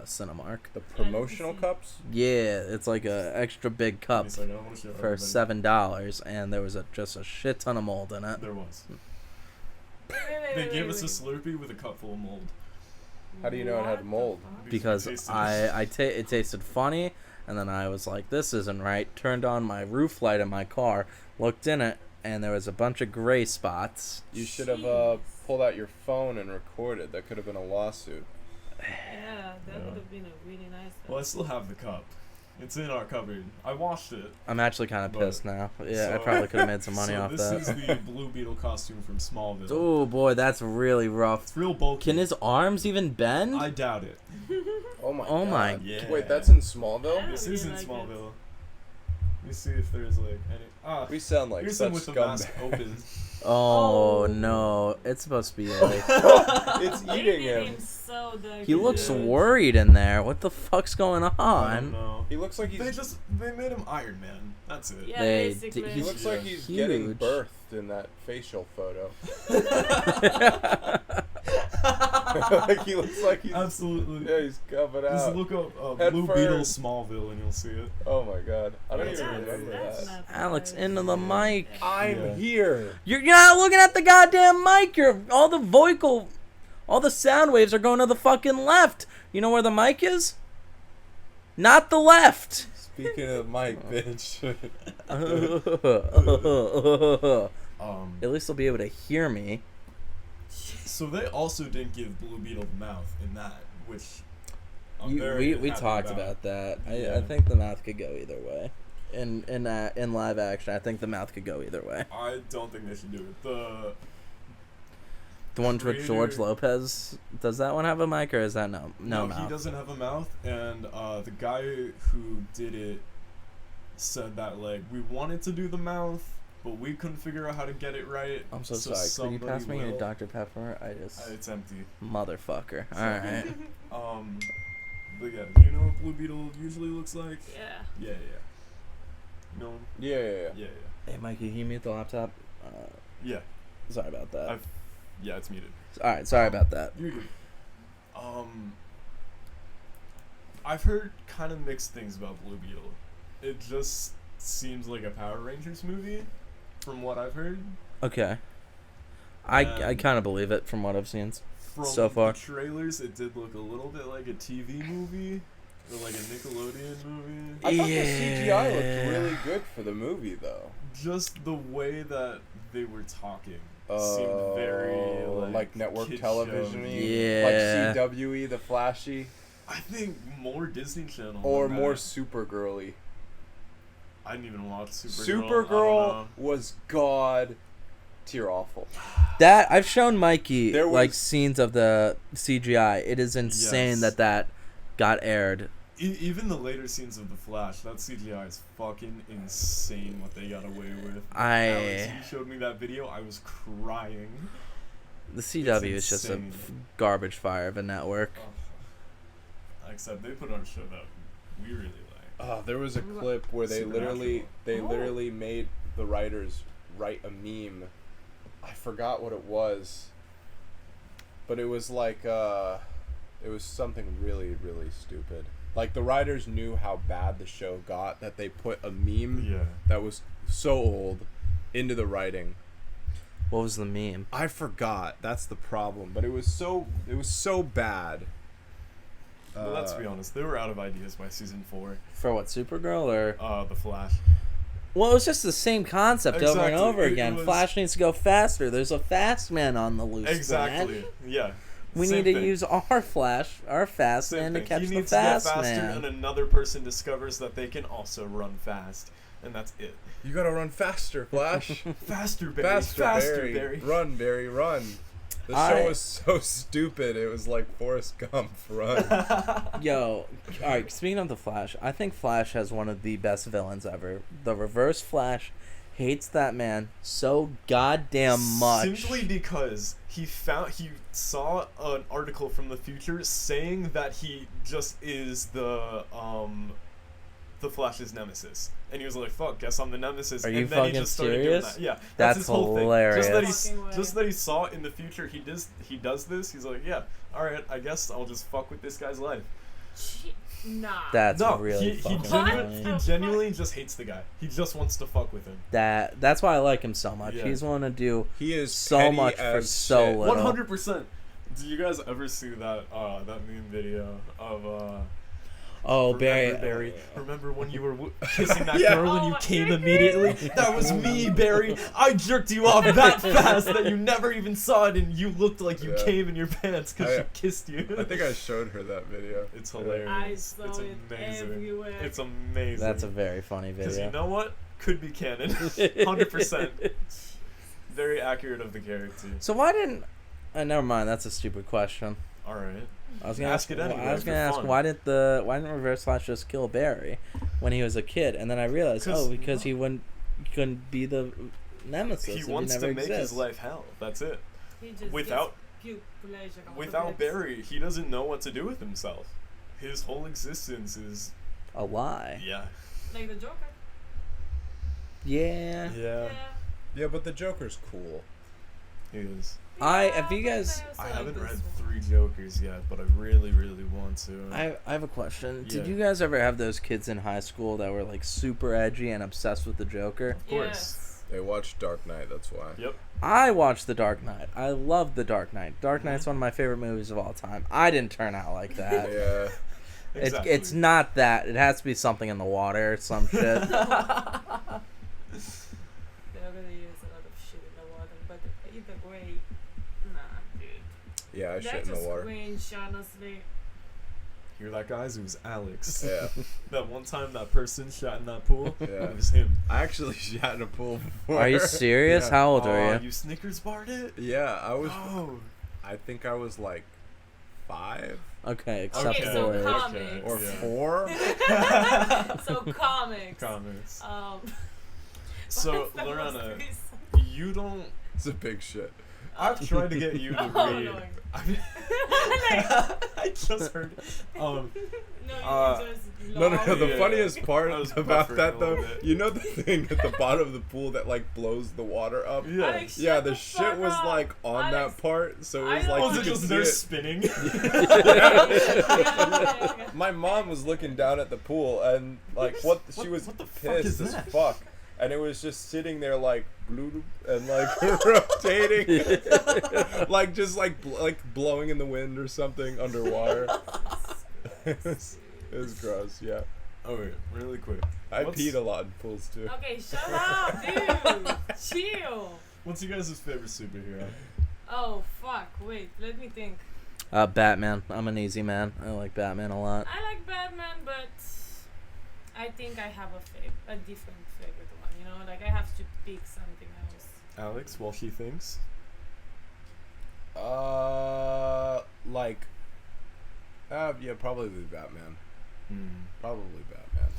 Cinemark. The promotional see. cups? Yeah, it's like a extra big Wait cup a second, I wanna show for everybody. $7, and there was just a shit ton of mold in it. There was. Wait, They gave us a Slurpee with a cup full of mold. How do you know it had What the mold? fuck? Because we tasted it. it tasted funny, and then I was like, this isn't right. Turned on my roof light in my car, looked in it, and there was a bunch of gray spots. You should have Jeez. pulled out your phone and recorded. That could have been a lawsuit. Yeah, that Yeah. would have been a really nice. Well, I still have the cup. It's in our cupboard. I washed it. I'm actually kind of But- pissed now. Yeah, I so- probably could have made some money so off this that. is the Blue Beetle costume from Smallville. Oh boy, that's really rough. It's real bulky. Can his arms even bend? I doubt it. Oh my Oh god. my Yeah. Wait, that's in Smallville? Yeah. This really is in like it. Smallville. Let me see if there's like any. We sound like here's such him with the mask scumbags. open. Oh Oh. no, it's supposed to be like It's They eating made him. so dirty. he looks Yeah. worried in there. What the fuck's going I don't on? know. He looks like They made him Iron Man. That's it. Yeah, They- basically. He looks like he's getting Huge. birthed in that facial photo. Like he looks like he's Absolutely. yeah, he's coming Just out. look up Head Blue first. Beetle Smallville and you'll see it. Oh my god, I don't That's even right. remember That's that. not Alex, nice. into the mic. I'm Yeah. here. You're not looking at the goddamn mic. You're all the sound waves are going to the fucking left. You know where the mic is? Not the left. Speaking of Mike, bitch. At least they'll be able to hear me. So they also didn't give Blue Beetle the mouth in that, which I'm We very we happy talked about that. I Yeah. think the mouth could go either way. In live action, I think the mouth could go either way. I don't think they should do it. The one with George Creator- Lopez, does that one have a mic or is that no he mouth? doesn't have a mouth, and the guy who did it said that like we wanted to do the mouth, but we couldn't figure out how to get it right. I'm so sorry. Could you pass me somebody a will- Dr. Pepper? It's empty. Motherfucker. So- Alright. But yeah, do you know what Blue Beetle usually looks like? Yeah. Yeah. No. Yeah. Yeah. Hey, Mike, can you mute the laptop? Yeah. Sorry about that. Yeah, it's muted. Alright, sorry about that. You're good. I've heard kind of mixed things about Blue Beetle. It just seems like a Power Rangers movie, from what I've heard. Okay. I And- kind of believe it from what I've seen. From So far. the trailers, it did look a little bit like a TV movie, or like a Nickelodeon movie. I thought the Yeah. CGI looked really good for the movie, though. Just the way that they were talking seemed very like network kid television-y, Yeah. like CWE, the flashy, I think more Disney Channel. or than more that. Supergirly. I didn't even watch Supergirl. I Supergirl don't know. was god tier awful. That I've shown Mikey There like was- scenes of the CGI. It is insane Yes. that got aired. Even the later scenes of the Flash, that CGI is fucking insane. What they got away with. Alex, you showed me that video. I was crying. The CW is It's just a insane. garbage fire of a network. Except they put on a show that we really like. There was a clip where they Supernatural. literally made the writers write a meme. I forgot what it was, but it was like it was something really really stupid. Like the writers knew how bad the show got that they put a meme Yeah. that was so old into the writing. What was the meme? I forgot. That's the problem. But it was so bad. Well, let's be honest. They were out of ideas by season 4. For what, Supergirl or? The Flash. Well, it was just the same concept over and Exactly. over It again. was- Flash needs to go faster. There's a fast man on the loose. Exactly. Man. Yeah. We Same need to thing. use our Flash, our fast Same man to thing. catch He the needs fast to get faster, man. and another person discovers that they can also run fast, and that's it. You gotta run faster, Flash. Faster, Barry. Faster, Faster, Barry. Barry. Run, Barry, run. The show was so stupid. It was like Forrest Gump run. Yo, all right. Speaking of the Flash, I think Flash has one of the best villains ever. The Reverse Flash hates that man so goddamn much. Simply because he saw an article from the future saying that he just is the Flash's nemesis, and he was like, "Fuck, guess I'm the nemesis." Are and you then he fucking just started serious? doing that. Yeah, That's his whole hilarious. thing. Just that he saw in the future he does this. He's like, "Yeah, all right, I guess I'll just fuck with this guy's life." Nah. That's No, really he fucking funny. genuinely just hates the guy. He just wants to fuck with him. That's why I like him so much. Yeah. He's willing to do He is so petty much for as so shit. little. 100%. Do you guys ever see that meme video of Oh, Barry, remember when you were kissing that Yeah. girl and you Oh, came you're immediately? kidding. That was me, Barry. I jerked you off that fast that you never even saw it, and you looked like you Yeah. came in your pants because I- she kissed you. I think I showed her that video. It's I hilarious. saw It's it amazing. everywhere. It's amazing. That's a very funny Because video. you know what? Could be canon. 100%. Very accurate of the character. So why didn't? Never mind. That's a stupid question. All right. I was gonna Ask it anyway I was for gonna ask fun. why didn't Reverse Flash just kill Barry when he was a kid, and then I realized because he couldn't be the nemesis. He if wants he to never make exists. his life hell. That's it. He just Without- gets pure pleasure out of Without it. Barry, he doesn't know what to do with himself. His whole existence is A lie. yeah. Like the Joker. Yeah. Yeah. Yeah, but the Joker's cool. He is. Have you guys? I haven't read 3 Jokers yet, but I really, really want to. I have a question. Did Yeah. you guys ever have those kids in high school that were like super edgy and obsessed with the Joker? Of course. Yes. They watched Dark Knight, that's why. Yep. I watched The Dark Knight. I love The Dark Knight. Dark Knight's one of my favorite movies of all time. I didn't turn out like that. Yeah. Exactly. It's not that. It has to be something in the water or some shit. There really is a lot of shit in the water, but either way, nah, dude. Yeah, I That shit in the just water. cringe, honestly. Hear that, guys? It was Alex. Yeah. That one time that person shot in that pool, Yeah. it was him. I actually shot in a pool before. Are you serious? Yeah. How old are Oh, you? you Snickers barred it? Yeah, I was. Oh. I think I was like 5 Okay, except Okay, so for comics. or Yeah. 4. So comics. Comments. what's So, the most Lorena, recent- you don't. It's a big shit. I've tried to get you to Oh, read. no. I just heard. No, you Uh, just No. The Yeah. funniest part I was about buffering that a though, little bit. you know the thing at the bottom of the pool that like blows the water up. Yeah. Alex, Yeah, shut the the shit fuck was up. like on Alex, that part, so it I was don't like Was you it could just see there it. spinning? My mom was looking down at the pool and like she was what the fuck pissed is as that? fuck, and it was just sitting there like bloop and like rotating, like just like blowing in the wind or something underwater. It was gross. Yeah, Okay, really quick. I What's- peed a lot in pools too. Okay, shut up, dude. Chill. What's your guys' favorite superhero? Oh, fuck. Wait, let me think. Batman. I'm an easy man. I like Batman a lot. I like Batman, but I think I have a different favorite one. You know, like I have to pick something else. Alex, while she thinks. Yeah, probably Batman. Hmm. Probably Batman.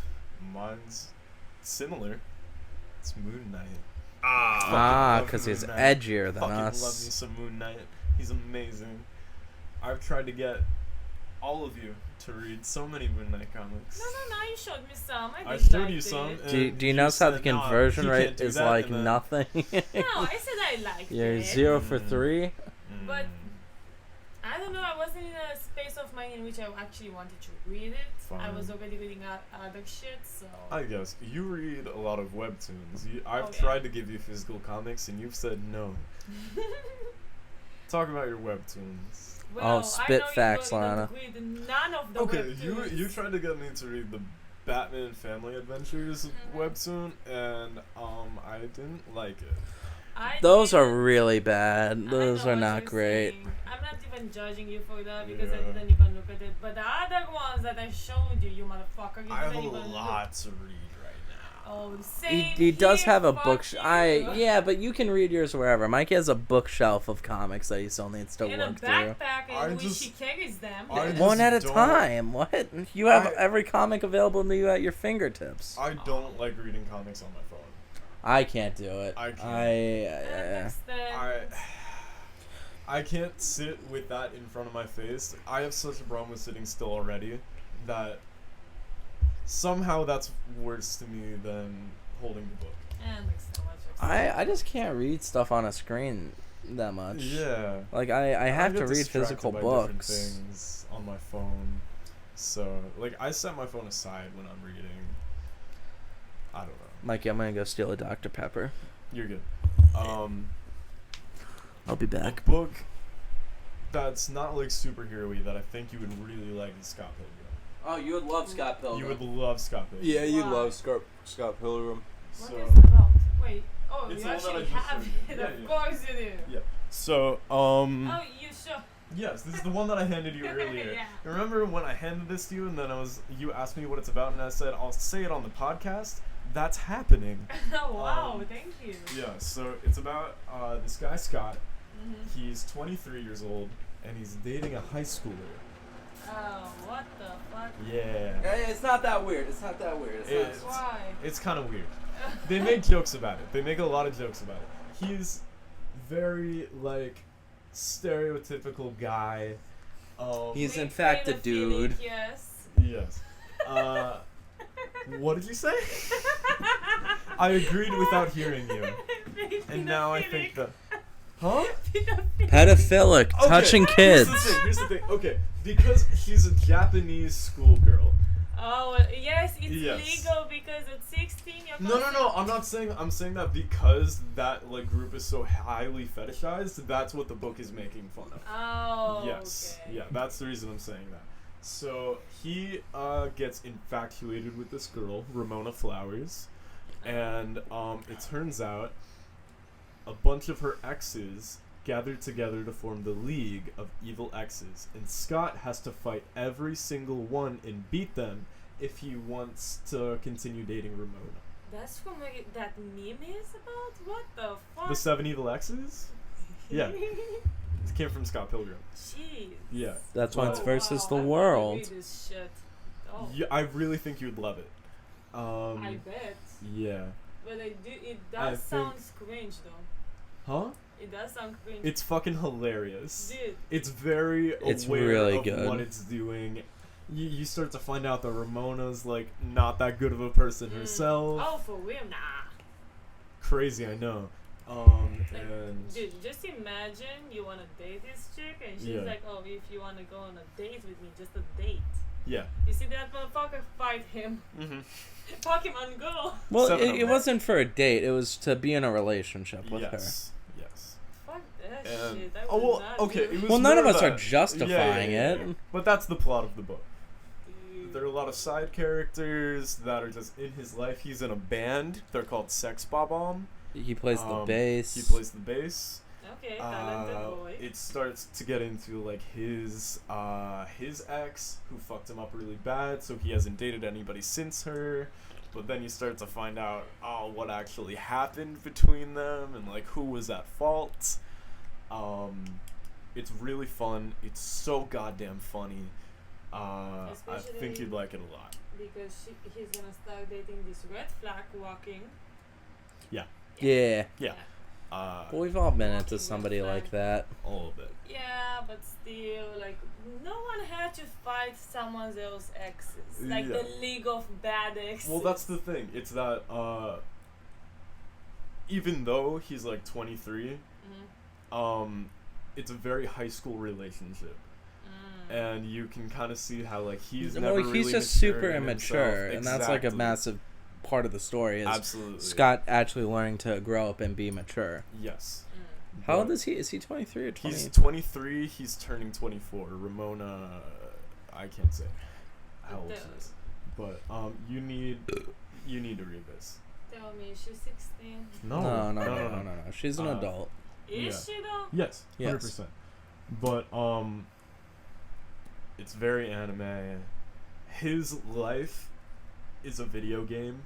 Mine's similar. It's Moon Knight. Ah, love because he's Moon Knight. edgier than Fucking love me us. some Moon Knight. He's amazing. I've tried to get all of you to read so many Moon Knight comics. No, you showed me some. I I did showed like you some. it. Do you notice how the said, "Nah, conversion you can't rate do is that," like and then- nothing? No, I said I liked You're it. 0 for 3. But I don't know. I wasn't in a space of mind in which I actually wanted to read it. I was Fine. already reading other shit, so. I guess you read a lot of webtoons. I've Oh, yeah. tried to give you physical comics, and you've said no. Talk about your webtoons. Well, spit I know facts, you don't Lana. read none of the Okay, you webtoons. tried to get me to read the Batman Family Adventures Mhm. webtoon, and I didn't like it. Those are didn't- really bad. I Those know are what not you're great. saying. I'm not even judging you for that because I Yeah. didn't even look at it. But the other ones that I showed you, you motherfucker, you I have didn't a even lot to read right now. Oh, same He does here, have a fuck bookshelf. you. Yeah, but you can read yours wherever. Mike has a bookshelf of comics that he still needs to In a work through. backpack I in which just- he carries them. I just One at a don't- time. What? You have I- every comic available to you at your fingertips. I don't like reading comics on my phone. I can't do it. I can't. Understand. I can't sit with that in front of my face. I have such a problem with sitting still already that somehow that's worse to me than holding the book. And like so much. I just can't read stuff on a screen that much. Yeah. Like I have get to read distracted physical by different books. things on my phone. So, like, I set my phone aside when I'm reading. I don't know. Mikey, I'm gonna go steal a Dr. Pepper. You're good. I'll be A back. book that's not like superhero-y that I think you would really like is Scott Pilgrim. Oh, you would love Scott Pilgrim. You would love Scott Pilgrim. Yeah, you Why? love Scott Pilgrim. What So, is it about? Wait. Oh, It's you the one that I actually just have showed you. it. Yeah, Of yeah. course you do. yeah. So, Oh, you sure? yes, this is the one that I handed you earlier. Yeah. Remember when I handed this to you and then you asked me what it's about and I said, I'll say it on the podcast? That's happening. Oh, wow. Thank you. Yeah, so it's about this guy, Scott. Mm-hmm. He's 23 years old and he's dating a high schooler. Oh, what the fuck? Yeah. It's not that weird. It's not that weird. It's- Why? It's kind of weird. They make jokes about it. They make a lot of jokes about it. He's very, like, stereotypical guy. He's in We fact played a the feeling, dude. Yes. Yes. What did you say? I agreed without hearing you. And now I think that... Huh? Pedophilic, Okay, touching kids. Here's the thing. Okay, because he's a Japanese schoolgirl. Oh, yes, it's Yes. legal because at 16 you're No. I'm not saying. I'm saying that because that like group is so highly fetishized. That's what the book is making fun of. Oh, Yes. okay. Yeah, that's the reason I'm saying that. So he gets infatuated with this girl, Ramona Flowers, and it turns out a bunch of her exes gathered together to form the League of Evil Exes, and Scott has to fight every single one and beat them if he wants to continue dating Ramona. That's from where that meme is about? What the fuck? The 7 Evil Exes? Yeah. It came from Scott Pilgrim. Jeez. Yeah. That's why it's Oh, versus wow, the I wanna world. read this shit. Oh, Yeah, I really think you'd love it. I bet. Yeah. But it I does think- sound cringe though. Huh? It does sound cringe. It's fucking hilarious. Dude. It's very It's aware really of good. what it's doing. You start to find out that Ramona's like not that good of a person herself. Oh, for real? Nah. Crazy, I know. Like, And dude, just imagine you want to date this chick and she's Yeah. like, oh, if you want to go on a date with me, just a date. yeah. You see that motherfucker? Fight him. Mm-hmm. Pokemon Go. Well, 7 of it them. wasn't for a date. It was to be in a relationship with her. Yes. Yes. Fuck that And shit. I oh would well, not okay. do It was Well, none of more us are that. justifying it. But that's the plot of the book. Dude. There are a lot of side characters that are just in his life. He's in a band. They're called Sex Bob-omb. He plays the bass. He plays the bass. Okay, talented boy. It starts to get into like his ex who fucked him up really bad, so he hasn't dated anybody since her. But then you start to find out what actually happened between them and like who was at fault. It's really fun. It's so goddamn funny. I think Especially- you'd like it a lot. Because he's gonna start dating this red flag walking. Yeah. Yeah. But we've all been into somebody like that. A little bit. Yeah, but still, like, no one had to fight someone else's exes. Like Yeah. the League of Bad Exes. Well, that's the thing. It's that even though he's like 23, it's a very high school relationship, and you can kind of see how like he's Well, never he's really just super matured immature, himself. and that's like a Exactly. massive part of the story. Is Absolutely. Scott actually learning to grow up and be mature. Yes. How old is he? Is he 23 or 20? He's 23. He's turning 24. Ramona, I can't say how old she is, but you need to read this. Tell me, she's 16. No. She's an adult. Is she though? Yes, Yes. 100%. But it's very anime. His life is a video game,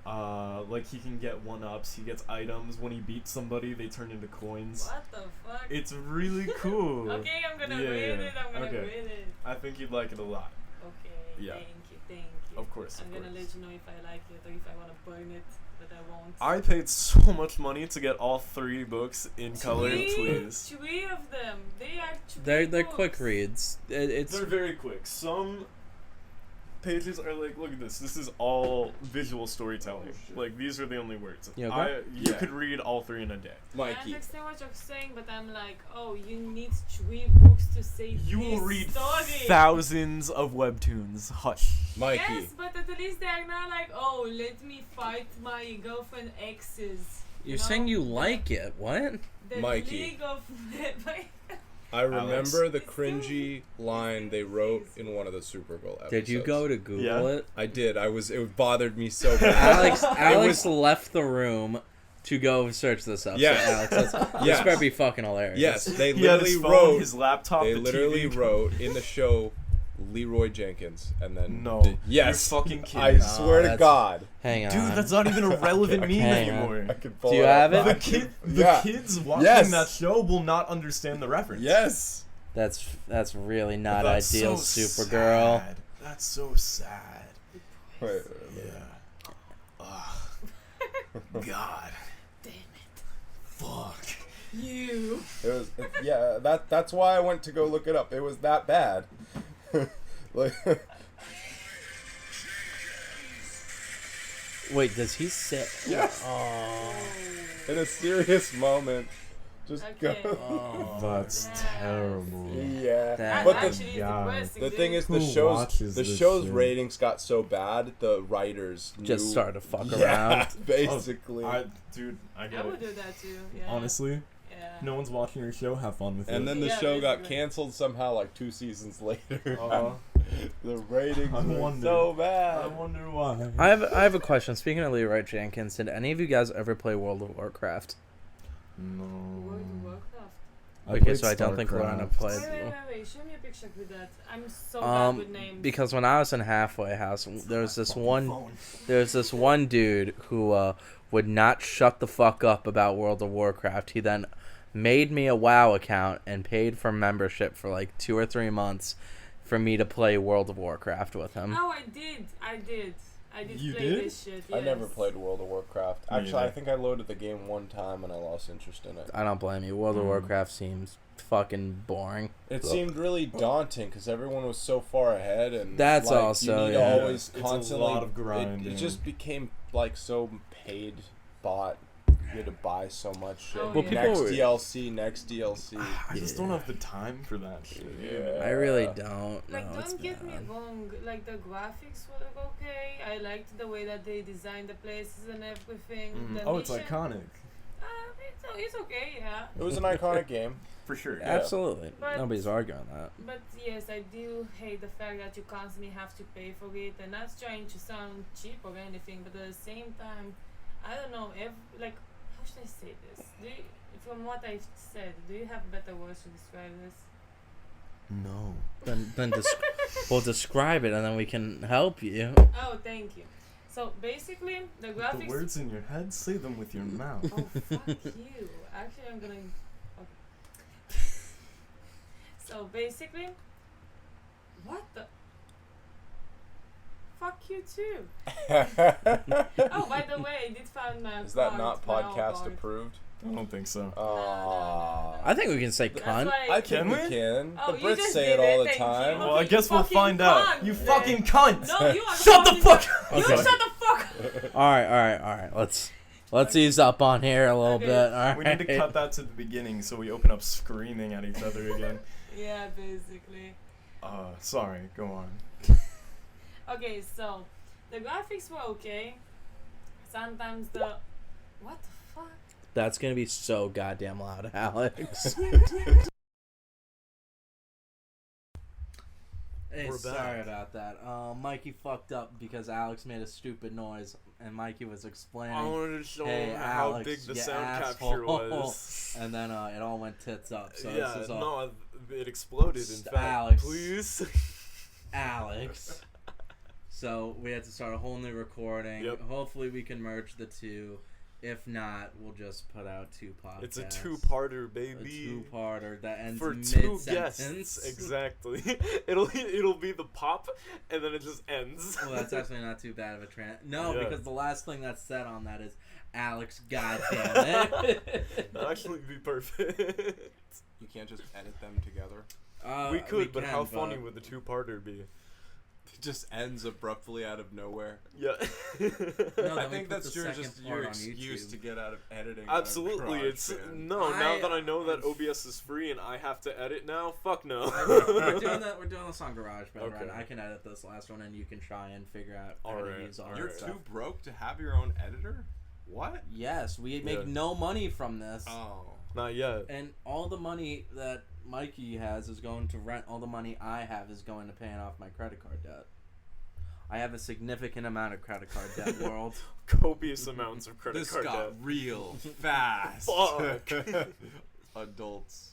Like he can get 1-ups. He gets items. When he beats somebody, they turn into coins. What the fuck? It's really cool. Okay, I'm gonna read it. I'm gonna read it. I think you'd like it a lot. Okay. Yeah. Thank you. Of course. I'm gonna let you know if I like it or if I wanna burn it, but I won't. I paid so much money to get all 3 books in color, please. 3 of them. They are 3 They're books. quick reads. It's They're very quick. Some pages are like, look at this. This is all visual storytelling. Like, these are the only words. You okay? You could read all 3 in a day. I Mikey. understand what you're saying, but I'm like, oh, you need 3 books to say You this will read story. thousands of webtoons. Hush. Mikey. Yes, but at least they're not like, oh, let me fight my girlfriend exes. You're saying you like it. What? The Mikey. League of I remember the It's cringy still- line they wrote in one of the Supergirl episodes. Did you go to Google it? I did. It bothered me so bad. Alex left the room to go search this up. Yes. So Alex, this Yes. better be fucking hilarious. Yes, they He had literally his phone, wrote. his laptop, They the literally TV. wrote in the show Leroy Jenkins, and then No. yes, You're fucking kidding. I swear to that's- God, Hang on. Dude, that's not even a relevant meme Hang on. anymore. I can pull Do you it up. have it? The kids watching Yes. that show will not understand the reference. Yes. That's really not That's ideal, so Supergirl. sad. That's so sad. Wait, Yeah. God. Damn it. Fuck. You. it was. Yeah, that's why I went to go look it up. It was that bad. Like, Wait, does he say? yes. Oh. In a serious moment, just Okay. go. Oh. That's terrible. Yeah. That- But That the actually is God. depressing, The dude. thing is, Who the watches this show's shit? ratings got so bad, the writers Just knew- started to fuck yeah, around. basically. Dude, I I get would it. do that too. Yeah. Honestly, Yeah. no one's watching your show. Have fun with it. And then the Yeah, show got basically. canceled somehow, like 2 seasons later. Uh-huh. The ratings I were wonder. so I bad. wonder why. I have a question. Speaking of Leroy Jenkins, did any of you guys ever play World of Warcraft? No. World of Warcraft. I Okay, played so I don't think Lorena StarCraft. played. Wait. Show me a picture with that. I'm so bad with names. Because when I was in halfway house, there was this one dude who would not shut the fuck up about World of Warcraft. He then made me a WoW account and paid for membership for like 2 or 3 months for me to play World of Warcraft with him. Oh, I did You play did? this shit. I never yes. played World of Warcraft. Me Actually, I either. think I loaded the game one time and I lost interest in it. I don't blame you. World of Warcraft seems fucking boring. It seemed really daunting because everyone was so far ahead, and That's like, also, you need yeah. to always It's a constantly. lot of grinding. It just became like so paid bought. You had to buy so much shit. Oh, Well, yeah. next people- DLC, next DLC. I just don't have the time for that shit. Yeah. I really don't. Like, No, it's don't get me bad. wrong. Like, the graphics were okay. I liked the way that they designed the places and everything. Mhm. The Oh, it's mission- iconic. It's okay, yeah. It was an iconic game. For sure. Yeah. Absolutely. But- Nobody's arguing that. But yes, I do hate the fact that you constantly have to pay for it, and not trying to sound cheap or anything, but at the same time, I don't know. Like, how should I say this? From what I've said, do you have better words to describe this? No. Then we'll describe it and then we can help you. Oh, thank you. So basically, the graphics. The words in your head, say them with your mouth. Oh, fuck you. Actually, I'm gonna. Okay. So basically, what the? Fuck you too. Oh, by the way, I did find my. Is that card, not my podcast card. approved? I don't think so. Aww. I think we can say That's cunt. why I think Can we we? can. Oh, The you Brits just say did it all it, the thank you. time. Well, I you guess we'll fucking find out. cunt, You then. fucking cunt! No, you are. Shut the fuck cunt. up! You Okay. shut the fuck up. All right. Let's ease up on here a little Okay. bit. All right. We need to cut that to the beginning so we open up screaming at each other again. Yeah, basically. Sorry, go on. Okay, so the graphics were okay. Sometimes the. What the fuck? That's gonna be so goddamn loud, Alex. Hey, We're sorry back. about that. Mikey fucked up because Alex made a stupid noise, and Mikey was explaining. I wanted to show Hey, him how Alex, big the you sound asshole. capture was. And then it all went tits up. So Yeah, this is all no, it exploded, in fact. Alex. Please. Alex. So we had to start a whole new recording. Yep. Hopefully we can merge the two. If not, we'll just put out 2 podcasts. It's a two-parter, baby. A 2-parter that ends for mid-sentence. 2 guests. Exactly. It'll be the pop, and then it just ends. Well, that's actually not too bad of a No, because the last thing that's said on that is Alex, goddammit. That'd actually be perfect. You can't just edit them together. We could, but how funny would the 2-parter be? It just ends abruptly out of nowhere. Yeah. No, I think that's just your excuse to get out of editing. Absolutely. Now that I know that OBS is free and I have to edit now, fuck no. We're doing this on GarageBand, Okay. right? I can edit this last one, and you can try and figure out how Alright. to use all You're that too stuff. broke to have your own editor? What? Yes, we make Yeah. no money from this. Oh. Not yet. And all the money that Mikey has is going to rent. All the money I have is going to paying off my credit card debt. I have a significant amount of credit card debt, world. Copious amounts of credit This card got debt. real fast. Fuck. Adults.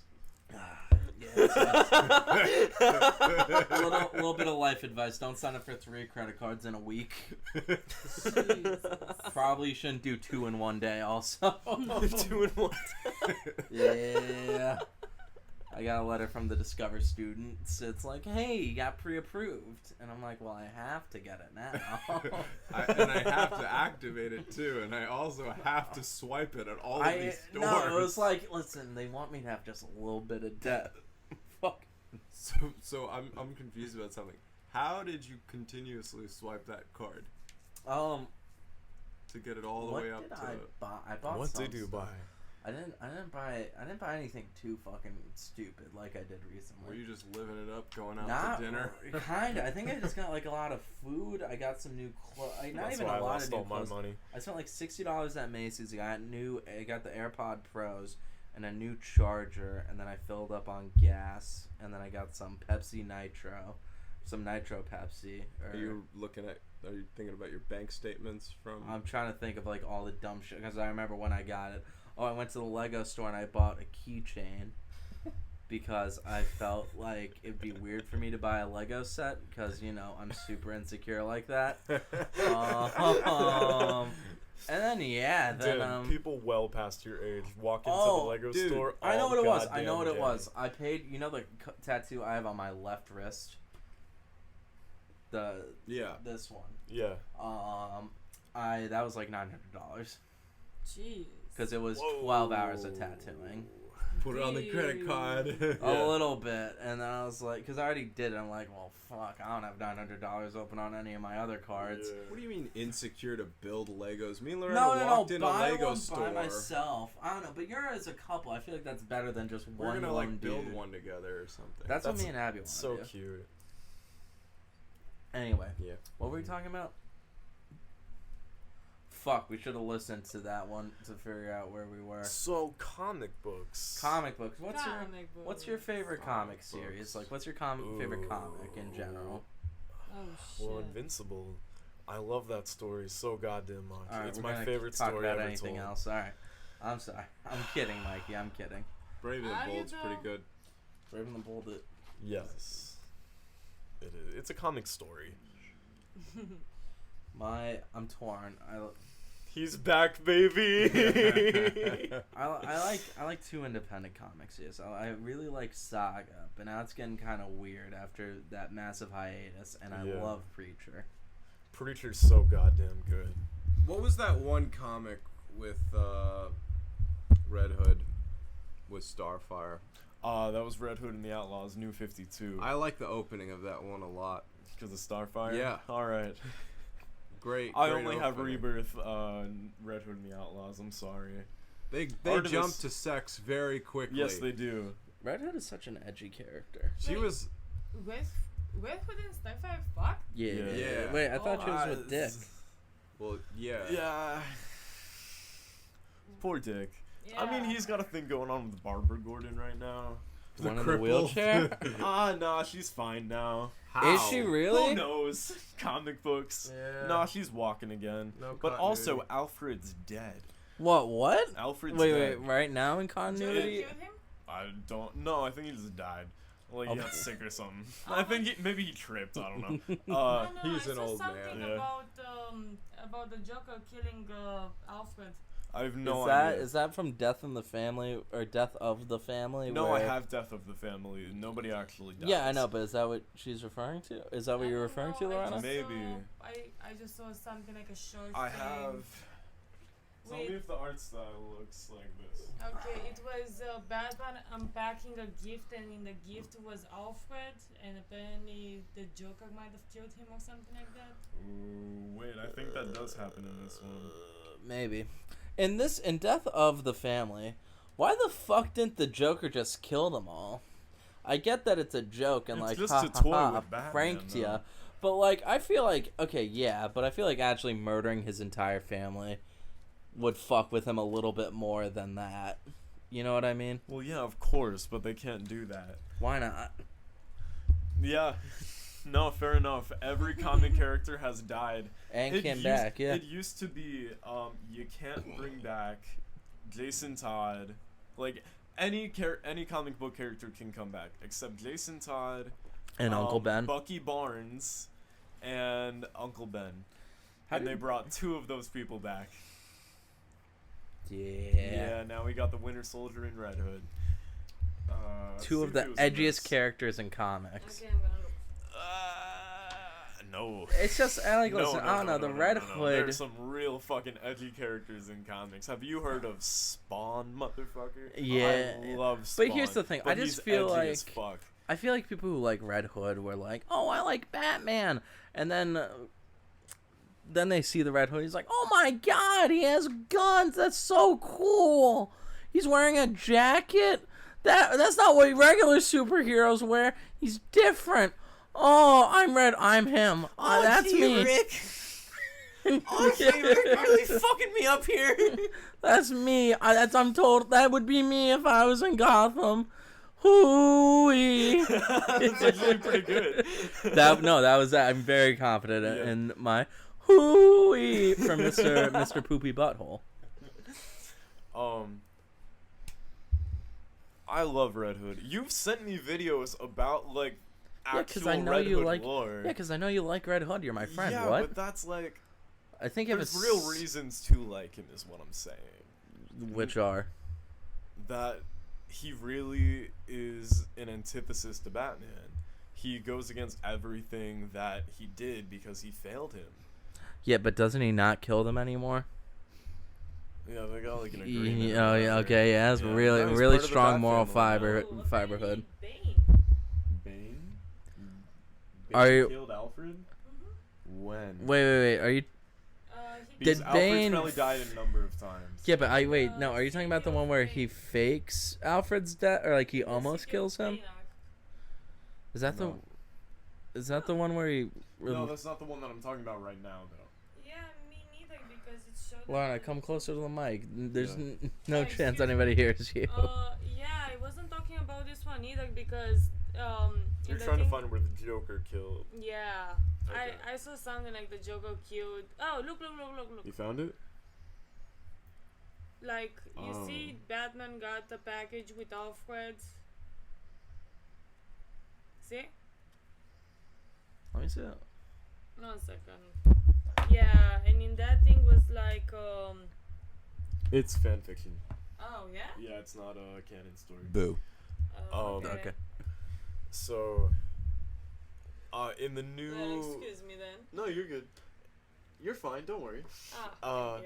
A little bit of life advice. Don't sign up for 3 credit cards in a week. Jesus. Probably shouldn't do 2 in one day also. 2 in 1. Yeah. I got a letter from the Discover students. It's like, hey, you got pre-approved. And I'm like, well, I have to get it now. And I have to activate it too, and I also have to swipe it at all of these stores. No, it was like, listen, they want me to have just a little bit of debt. Fuck. So I'm confused about something. How did you continuously swipe that card To get it all the way up to? I buy? I bought. What some did you stuff. buy? I didn't buy anything too fucking stupid like I did recently. Were you just living it up, going out Not to dinner? Kinda. I think I just got like a lot of food. I got some new clothes. Not That's even why a I lot lost of new all my clothes. money. I spent like $60 at Macy's. I got the AirPod Pros and a new charger, and then I filled up on gas, and then I got some Pepsi Nitro, some Nitro Pepsi. Are you thinking about your bank statements from? I'm trying to think of like all the dumb shit because I remember when I got it. Oh, I went to the Lego store and I bought a keychain because I felt like it'd be weird for me to buy a Lego set because, you know, I'm super insecure like that. And then, people well past your age walk into the Lego store. I know what it was. goddamn I know what it day. was. I paid, you know the tattoo I have on my left wrist? This one. Yeah. That was like $900. Jeez. Because it was 12 hours of tattooing. Put it on the credit card. A little bit. And then I was like, because I already did it. I'm like, well, fuck, I don't have $900 open on any of my other cards. Yeah. What do you mean insecure to build Legos? Me and Lorena No, walked in a buy Lego one store. by myself. I don't know, but you're as a couple. I feel like that's better than just We're one gonna lone build dude. one together or something. That's what me and Abby want to So do. cute. Anyway, Yeah. what were we talking about? Fuck, we should have listened to that one to figure out where we were. So comic books. Comic books. What's your favorite Comic comic series? books. Like, what's your favorite comic in general? Oh shit. Well, Invincible. I love that story so goddamn much. All right, It's we're my gonna favorite talk story about ever anything told. else. All right, I'm sorry. I'm kidding, Mikey. I'm kidding. Brave and Are you Bold's pretty though? good. Brave and the Bold. Yes. It is. It's a comic story. I'm torn. He's back, baby. I like 2 independent comics here. So I really like Saga, but now it's getting kind of weird after that massive hiatus, and I Yeah. love Preacher. Preacher's so goddamn good. What was that one comic with Red Hood with Starfire? That was Red Hood and the Outlaws, New 52. I like the opening of that one a lot. Because of Starfire? Yeah. Alright. Great. I great only have opening. Rebirth, Red Hood and the Outlaws. I'm sorry. They Artemis- jump to sex very quickly. Yes, they do. Red Hood is such an edgy character. She Wait. was. Red Hood and Starfire fuck? Yeah. Yeah. Wait, I thought she was with Dick. Well, yeah. Yeah. Poor Dick. Yeah. I mean, he's got a thing going on with Barbara Gordon right now. The One in the cripple. wheelchair? Nah, she's fine now. How? Is she really? Who knows? Comic books. Yeah. Nah, she's walking again. No but also, continuity. Alfred's dead. What? Alfred's Wait, dead. right now in Did continuity? you kill him? I don't know. I think he just died. Like he got sick or something. Oh I think maybe he tripped. I don't know. No, He's I an saw old something man. about the Joker killing Alfred. I have Is no that idea. is that from Death in the Family or Death of the Family? No, where... I have Death of the Family. Nobody actually dies. Yeah, I know, but is that what she's referring to? Is that what you're referring to, Lorena? Maybe. I just saw something like a short I thing. have. Tell me if the art style looks like this. Okay, it was Batman unpacking a gift, and in the gift was Alfred, and apparently the Joker might have killed him or something like that. Ooh, wait, I think that does happen in this one. Maybe. In Death of the Family, why the fuck didn't the Joker just kill them all? I get that it's a joke and It's like just ha a ha toy ha, with Batman, pranked ya. though. But like I feel like okay, yeah, but I feel like actually murdering his entire family would fuck with him a little bit more than that. You know what I mean? Well, yeah, of course, but they can't do that. Why not? Yeah. No, fair enough. Every comic character has died. And came back, yeah. It used to be, you can't bring back Jason Todd. Like, any comic book character can come back, except Jason Todd, And Uncle Ben. Bucky Barnes, and Uncle Ben. How And did- they brought 2 of those people back. Yeah. Now we got the Winter Soldier and Red Hood. 2 of the edgiest characters in comics. Okay, I'm gonna look. No. It's just like listen, I don't know, the Red Hood. There's some real fucking edgy characters in comics. Have you heard of Spawn, motherfucker? Yeah. I love Spawn. But here's the thing, but I just he's feel edgy as like- fuck. I feel like people who like Red Hood were like, "Oh, I like Batman," and then they see the Red Hood. He's like, "Oh my God, he has guns! That's so cool! He's wearing a jacket. That's not what regular superheroes wear. He's different. Oh, I'm Red. I'm him. That's me. Rick. Oh, gee, Rick, really fucking me up here. That's me. I'm told that would be me if I was in Gotham." Hooey. It's actually pretty good. That was that. I'm very confident in my hooey from Mr. Poopy Butthole. I love Red Hood. You've sent me videos about like actual I know Red you Hood like. lore. Yeah, because I know you like Red Hood. You're my friend. Yeah, What? but that's like I think if there's it's real reasons to like him, is what I'm saying. which are That he really is an antithesis to Batman. He goes against everything that he did because he failed him. yeah, but doesn't he not kill them anymore? Yeah, they got like an agreement. Oh yeah, okay, yeah, that's Yeah, really no, he's really part of the strong Bat moral family. Oh, fiberhood. Bane. Bane? Are you- killed Alfred? When? Wait. Are you? Because Did Alfred's Bane- probably died a number of times. Yeah, but no. Are you talking about the one where he fakes Alfred's death, or like he almost kills him? Is that No. Is that the one where he? No, that's not the one that I'm talking about right now, though. Yeah, me neither, because it showed. Lorna, come closer to the mic. There's Yeah. no Excuse chance me. anybody hears you. Yeah, I wasn't talking about this one either because You're trying to find where the Joker killed. Yeah, Okay. I saw something like the Joker killed. Oh, look! You found it? Like you Oh. see, Batman got the package with Alfred. See? Let me see that. 1 second. Yeah, and in that thing was like It's fan fiction. Oh yeah. Yeah, it's not a canon story. Boo. Okay. So, in the new... Excuse me then. No, you're good. You're fine, don't worry. Yeah.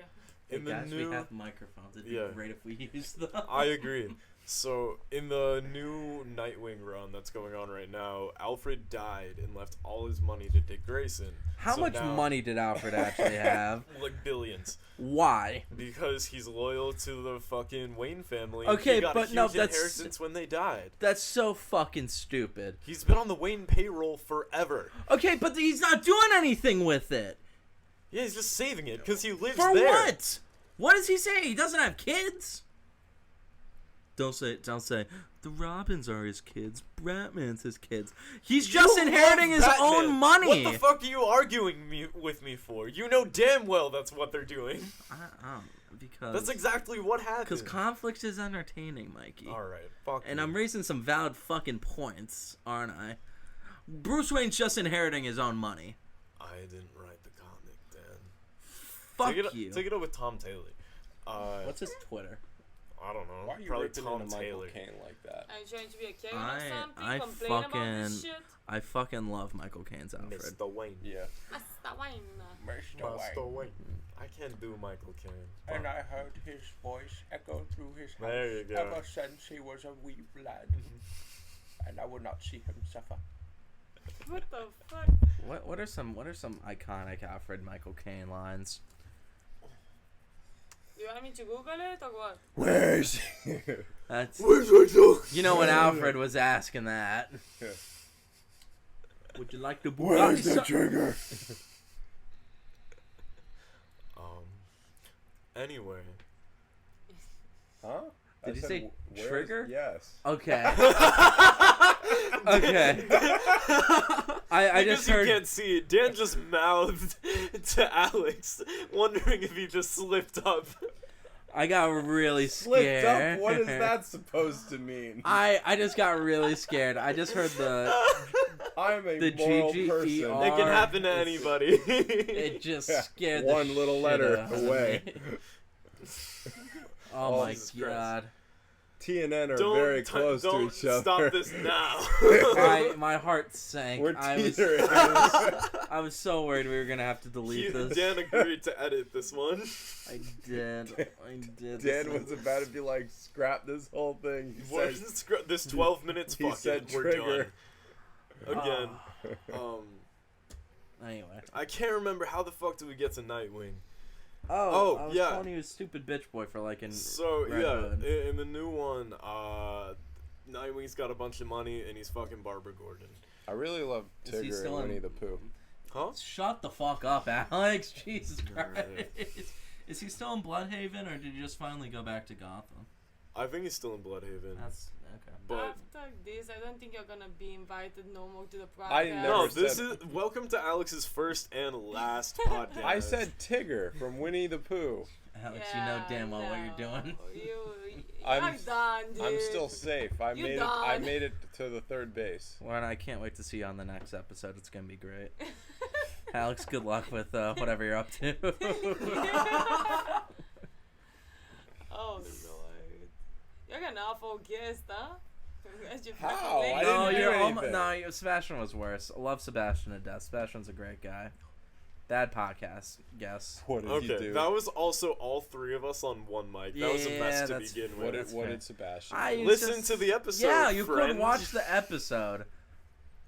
In the new... we have microphones. It'd Yeah. be great if we used them. I agree. So, in the new Nightwing run that's going on right now, Alfred died and left all his money to Dick Grayson. How So much now- money did Alfred actually have? Like billions. Why? Because he's loyal to the fucking Wayne family. Okay, he got but a no, huge that's- inheritance when they died. That's so fucking stupid. He's been on the Wayne payroll forever. Okay, but he's not doing anything with it. Yeah, he's just saving it because he lives For there. what? What does he say? He doesn't have kids? Don't say the Robins are his kids. Batman's his kids. He's just You inheriting love his Batman. own money. What the fuck are you arguing with me for? You know damn well that's what they're doing. Because That's exactly what happened. Because conflict is entertaining, Mikey. Alright, fuck And you. I'm raising some valid fucking points, aren't I? Bruce Wayne's just inheriting his own money. I didn't write the comic, Dan. Fuck you. Take it up with Tom Taylor. What's his Twitter? I don't know. Why are you Probably ripping Tom into Taylor. Michael Caine like that? Are you trying to be a Kevin I- or something? I Complain about this fucking- shit? I fucking love Michael Caine's Alfred. Mr. Wayne. Yeah. Mr. Wayne. Mr. Wayne. I can't do Michael Caine. And I heard his voice echo through his house There you go. ever since he was a wee lad. And I would not see him suffer. What the fuck? What are some iconic Alfred Michael Caine lines? You want me to Google it or what? Where's That's Where's my dog? you know when Alfred was asking that. Yeah. Would you like to Where's the trigger? Anyway. Huh? Did you said, say where's- trigger? Yes. Okay. Okay. I just Because you heard. can't see it, Dan just mouthed to Alex, wondering if he just slipped up. I got really Slipped scared. up? What is that supposed to mean? I just got really scared. I just heard I'm a the moral GGER. person. It can happen to anybody. it just Yeah, scared the one little shit letter out of away. me. Oh my Jesus Christ. God. T and N are Don't very close to don't each other. stop this now. My heart sank. We're I was teetering. I was so worried we were gonna have to delete this. Dan agreed to edit this one. I did. Dan was about to be like, scrap this whole thing. He What said, is this 12 minutes? he Fuck said it, we're trigger. done. Again. Anyway. I can't remember how the fuck did we get to Nightwing. Oh, I was yeah. calling you a stupid bitch boy for liking So Red yeah, Hood. in the new one, Nightwing's got a bunch of money and he's fucking Barbara Gordon. I really love Is he Tigger still and in- Winnie the Pooh. Huh? Shut the fuck up, Alex. Jesus Christ. Right. Is he still in Bloodhaven, or did he just finally go back to Gotham? I think he's still in Bloodhaven. That's okay. But After this, I don't think you're gonna be invited no more to the podcast. I never no, said- this is welcome to Alex's first and last podcast. I said Tigger from Winnie the Pooh. Alex, you know damn well what you're doing. You're I'm- done, dude. I'm still safe. I You made it. I done. made it to the third base. Well, I can't wait to see you on the next episode. It's gonna be great. Alex, good luck with whatever you're up to. Oh Lord, you're an awful guest, huh? As you How? fucking I lady. didn't No, do you're anything. Sebastian was worse. I love Sebastian to death. Sebastian's a great guy. Bad podcast, guess. What did he Okay, do? that was also all three of us on one mic. That was the Yeah, best to that's- begin What with. did, what fair. did Sebastian? I do? Listen to the episode. Yeah, you friend. could watch the episode.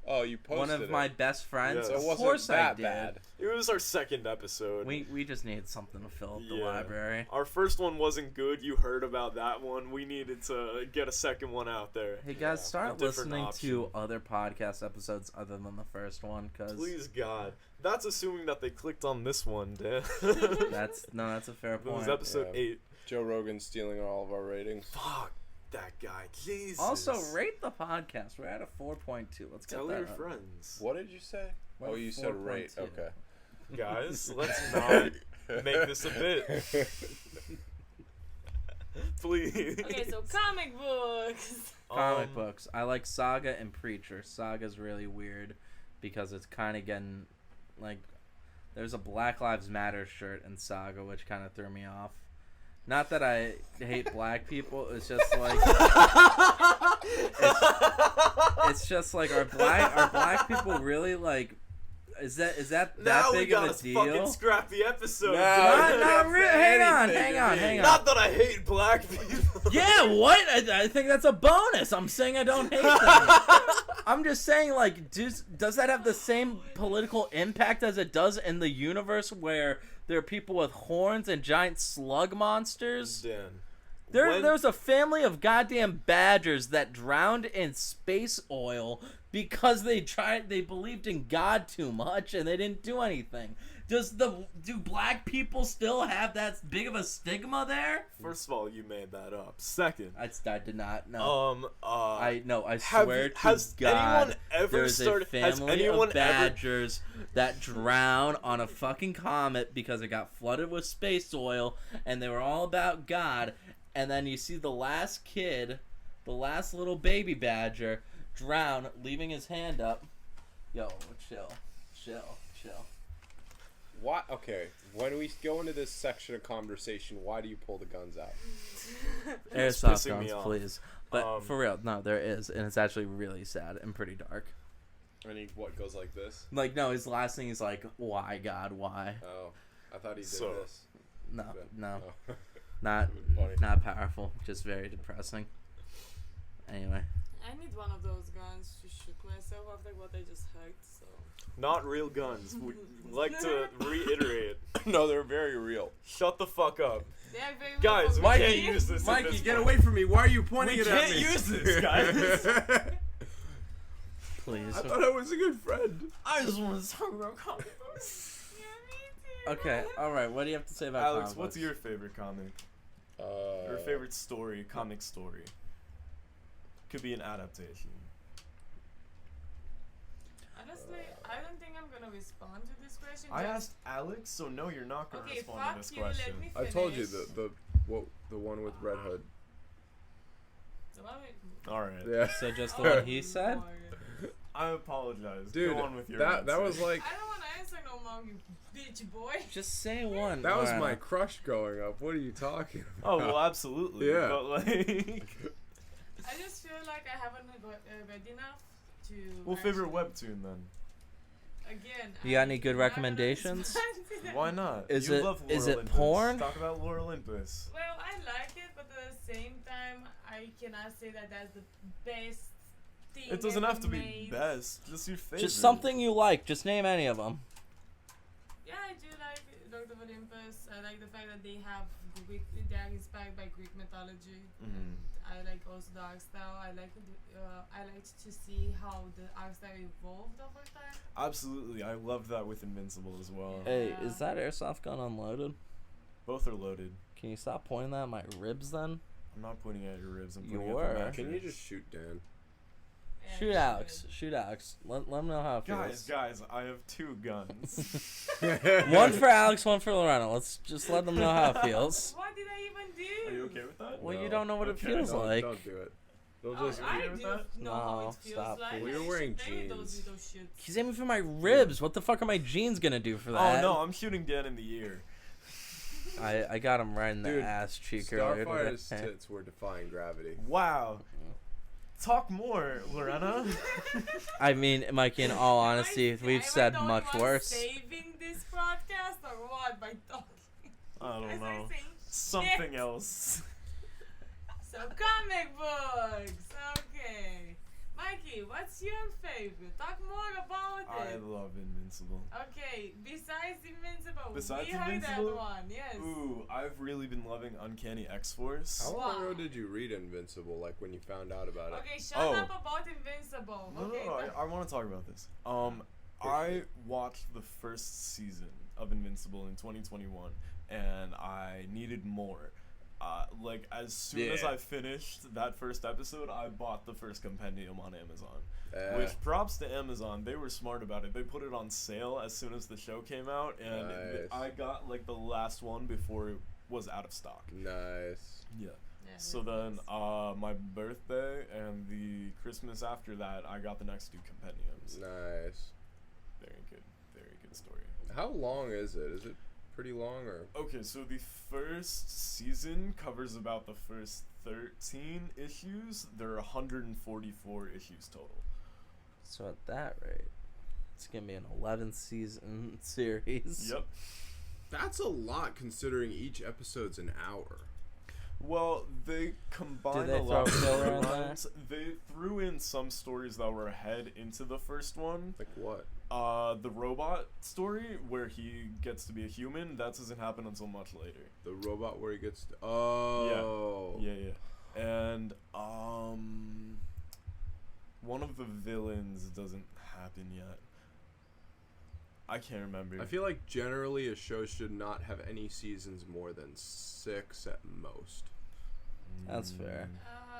Oh, you posted One of it. my best friends. Yes. So it Of wasn't course I that did. bad. It was our second episode. We just needed something to fill up the Yeah. library. Our first one wasn't good. You heard about that one. We needed to get a second one out there. Hey guys, Yeah, start a different listening to option. other podcast episodes other than the first one, cause Please God. That's assuming that they clicked on this one, Dan. that's a fair It was point. episode Yeah. 8. Joe Rogan's stealing all of our ratings. Fuck that guy. Jesus. Also, rate the podcast. We're at a 4.2. Let's get Tell that your up. friends. What did you say? We're Oh, at you said rate. 4.2. Okay. Guys, let's not make this a bit. Please. Okay, so comic books. Comic books. I like Saga and Preacher. Saga's really weird because it's kind of getting like there's a Black Lives Matter shirt in Saga, which kind of threw me off. Not that I hate black people. It's just like it's just like are black people really like is that Now we big of gotta a deal? fucking scrap the episode. No, dude. Hang on. Not that I hate black people. Yeah, what? I think that's a bonus. I'm saying I don't hate them. I'm just saying, like, does that have the same political impact as it does in the universe where there are people with horns and giant slug monsters? Dan. There was a family of goddamn badgers that drowned in space oil Because they believed in God too much and they didn't do anything. Do black people still have that big of a stigma there? First of all, you made that up. Second, I did not know. I have- swear to has God, anyone ever there's started- a has family anyone of badgers that drowned on a fucking comet because it got flooded with space oil, and they were all about God. And then you see the last kid, the last little baby badger, drown, leaving his hand up. Yo, chill. Why? Okay, when we go into this section of conversation, why do you pull the guns out? Airsoft pissing me guns, off. please. But for real, no, there is, and it's actually really sad and pretty dark. And what goes like this? Like, no, his last thing is like, why, God, why? Oh, I thought he did So- this. No, Oh. not Funny. not powerful, just very depressing. Anyway, I need one of those guns to shoot myself after what I just hacked. So. not real guns. Would like to reiterate. No, they're very real. Shut the fuck up. They are very Guys, we well can't use this. at Mikey, this get point. away from me! Why are you pointing We it at can't me? use this, guys. please. I thought I was a good friend. I just want to talk about comic books. Yeah, me too. Okay, all right. What do you have to say about Alex, comic what's books? your favorite comic? Your favorite story, comic story? Could be an adaptation. Honestly, I don't think I'm gonna respond to this question. I just- asked Alex, so no, you're not gonna Okay, respond fuck to this you. question. Let me I finish. told you the one with Red Hood. The one with- All right. Yeah. So just the one he said? Lord. I apologize. Dude, Go on with your that answer. was like I don't want to answer no more, you bitch boy. Just say one. that was Alright. my crush growing up. What are you talking about? Oh well, absolutely. Yeah. But like, I just feel like I haven't read enough to. well, favorite actually- webtoon then. Again. You got I any good am not gonna recommendations? respond to that. Why not? Is you it- love is Lore it Olympus. porn? Talk about Lore Olympus. Well, I like it, but at the same time, I cannot say that that's the best thing. It doesn't ever have to be made. best. Just your favorite. Just something you like. Just name any of them. Yeah, I do like Lord of Olympus. I like the fact that they have Greek. They are inspired by Greek mythology. Mhm. I like also the art style. I like to see how the art style evolved over time. Absolutely, I love that with Invincible as well. Hey, Yeah. is that airsoft gun unloaded? Both are loaded. Can you stop pointing that at my ribs then? I'm not pointing at your ribs. I'm You pointing were. at the mattress. Can you just shoot Dan? Yeah, Shoot it Alex. should. Shoot Alex. Let him know how it feels. Guys, I have two guns. One for Alex, one for Lorena. Let's just let them know how it feels. What did I even do? Are you okay with that? Well, you No. don't know what Okay, it feels Don't, like. don't do it. They'll Oh, just. I okay with do that? know how No, it feels stop, like. please. Well, you're I wearing should pay those jeans. little shits. He's aiming for my ribs. What the fuck are my jeans gonna do for that? Oh no, I'm shooting Dan in the ear. I got him right in the Dude, ass cheek earlier Starfire's today. tits were defying gravity. Wow. Talk more, Lorena. I mean, Mikey, in all honesty, Am I we've said the only much one worse. Saving this broadcast or what by talking? I don't As I know. say, Something shit. else. So comic books. Okay. Mikey, what's your favorite? Talk more about I it. love Invincible. Okay, besides Invincible. Besides we heard Invincible? that one, yes. Ooh, I've really been loving Uncanny X-Force. How long Wow. ago did you read Invincible? Like when you found out about it? Okay, shut Oh. up about Invincible. No, Okay, no, th- I want to talk about this. I watched the first season of Invincible in 2021, and I needed more. Like as soon as Yeah. I finished that first episode, I bought the first compendium on Amazon. Uh, Which props to Amazon, they were smart about it. They put it on sale as soon as the show came out, and Nice. I got like the last one before it was out of stock. nice. Yeah. yeah, So that's then, nice. my birthday and the Christmas after that, I got the next two compendiums. Nice. Very good story. How long is it? Is it pretty long or? Okay, so the first season covers about the first 13 issues. There are 144 issues total. So at that rate, it's gonna be an 11-season series. Yep. That's a lot considering each episode's an hour. Well, they combined they a lot of throw filler in there? storylines. They threw in some stories that were ahead into the first one. Like what? The robot story where he gets to be a human, that doesn't happen until much later. The robot where he gets. Oh. Yeah. And one of the villains doesn't happen yet. I can't remember. I feel like generally a show should not have any seasons more than 6 at most. That's fair.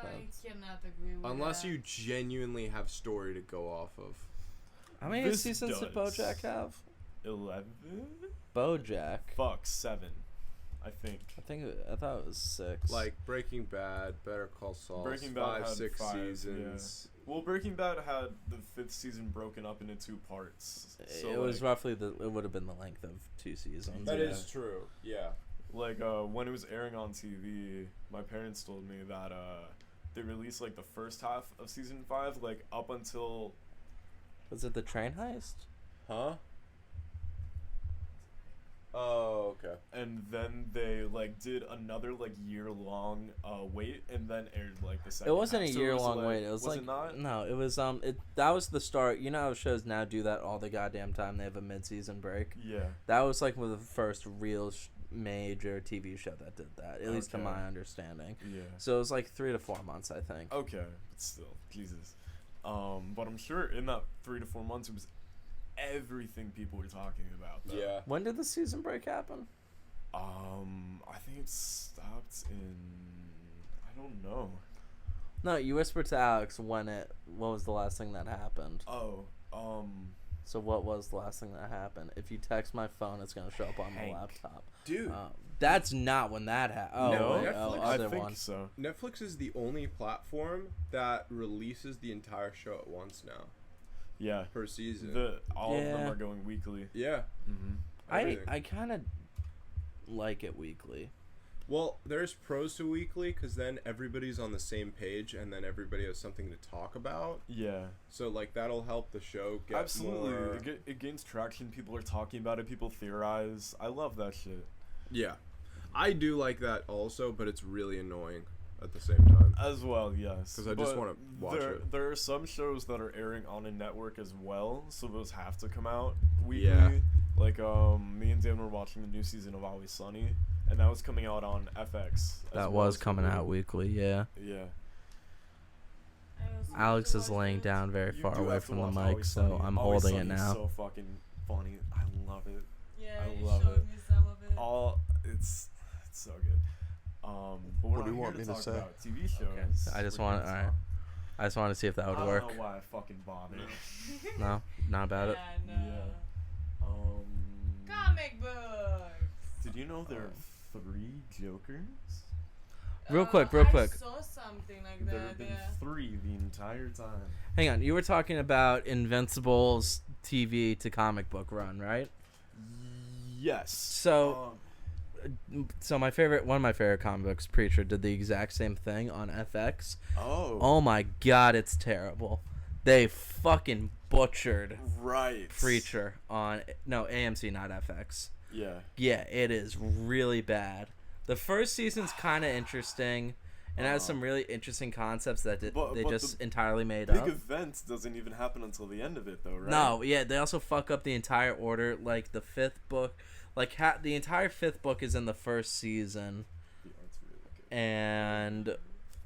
I cannot agree with Unless that. you genuinely have story to go off of. How many This seasons did does. BoJack have? 11? BoJack. Fuck, 7. I think. I thought it was 6. Like Breaking Bad, Better Call Saul, Breaking Bad had 6 5, seasons. Well, Breaking Bad had the 5th season broken up into 2 parts. So it was roughly it would have been the length of 2 seasons. That Yeah. is true. Yeah. Like when it was airing on TV, my parents told me that they released like the first half of season 5, like up until. Was it the train heist? Huh? Oh, okay. And then they like did another like year-long wait, and then aired like the second. It wasn't half. a So year-long wait. It was like it not? no. It was that was the start. You know how shows now do that all the goddamn time. They have a mid-season break. Yeah. That was like the first real major TV show that did that. At least to Okay. my understanding. Yeah. So it was like 3 to 4 months, I think. Okay, but still, Jesus. But I'm sure in that 3 to 4 months, it was everything people were talking about. Though. Yeah. When did the season break happen? I think it stopped in. I don't know. No, you whispered to Alex what was the last thing that happened. Oh, So what was the last thing that happened? If you text my phone, it's gonna show up on my Hank. laptop. Dude. That's not when that happened. Oh, no, wait, Netflix? I other think one. so. Netflix is the only platform that releases the entire show at once now Yeah, per season. all of them Yeah. are going weekly. Yeah. Mm-hmm. Everything. I kind of like it weekly. Well, there's pros to weekly because then everybody's on the same page and then everybody has something to talk about. Yeah, So like that'll help the show get absolutely. more. It gains traction. People are talking about it. People theorize. I love that shit. Yeah, I do like that also, but it's really annoying at the same time. As well, yes. 'Cause I just But wanna watch it. There are some shows that are airing on a network as well, so those have to come out weekly. Yeah. Like me and Dan were watching the new season of Always Sunny, and that was coming out on FX. as That well, was so coming we- out weekly, yeah. Yeah. I also Alex have is to watch laying it. down very You far do away have to from the watch mic, Always so Sunny. I'm Always holding it Sunny is now. so fucking funny. I love it. Yeah, I you love showed it. me some of it. It's so good. But we're What do not you want here me to talk say? about TV shows. I just We're want. here to Alright. talk- I just wanted to see if that would I work. don't know why I fucking bothered. No, not about it. Yeah, no. Yeah. Comic books. Did you know there are 3 Jokers? Real quick. I saw something like There that. have been Yeah. 3 the entire time. Hang on, you were talking about Invincible's TV to comic book run, right? Yes. So one of my favorite comic books, Preacher, did the exact same thing on FX. Oh my god, it's terrible. They fucking butchered right. Preacher on AMC, not FX. Yeah. Yeah, it is really bad. The first season's kind of interesting and has some really interesting concepts that But they just the entirely made Big up. event doesn't even happen until the end of it, though, right? No, yeah, they also fuck up the entire order. Like the 5th book, like the entire 5th book is in the first season, The art's really good. and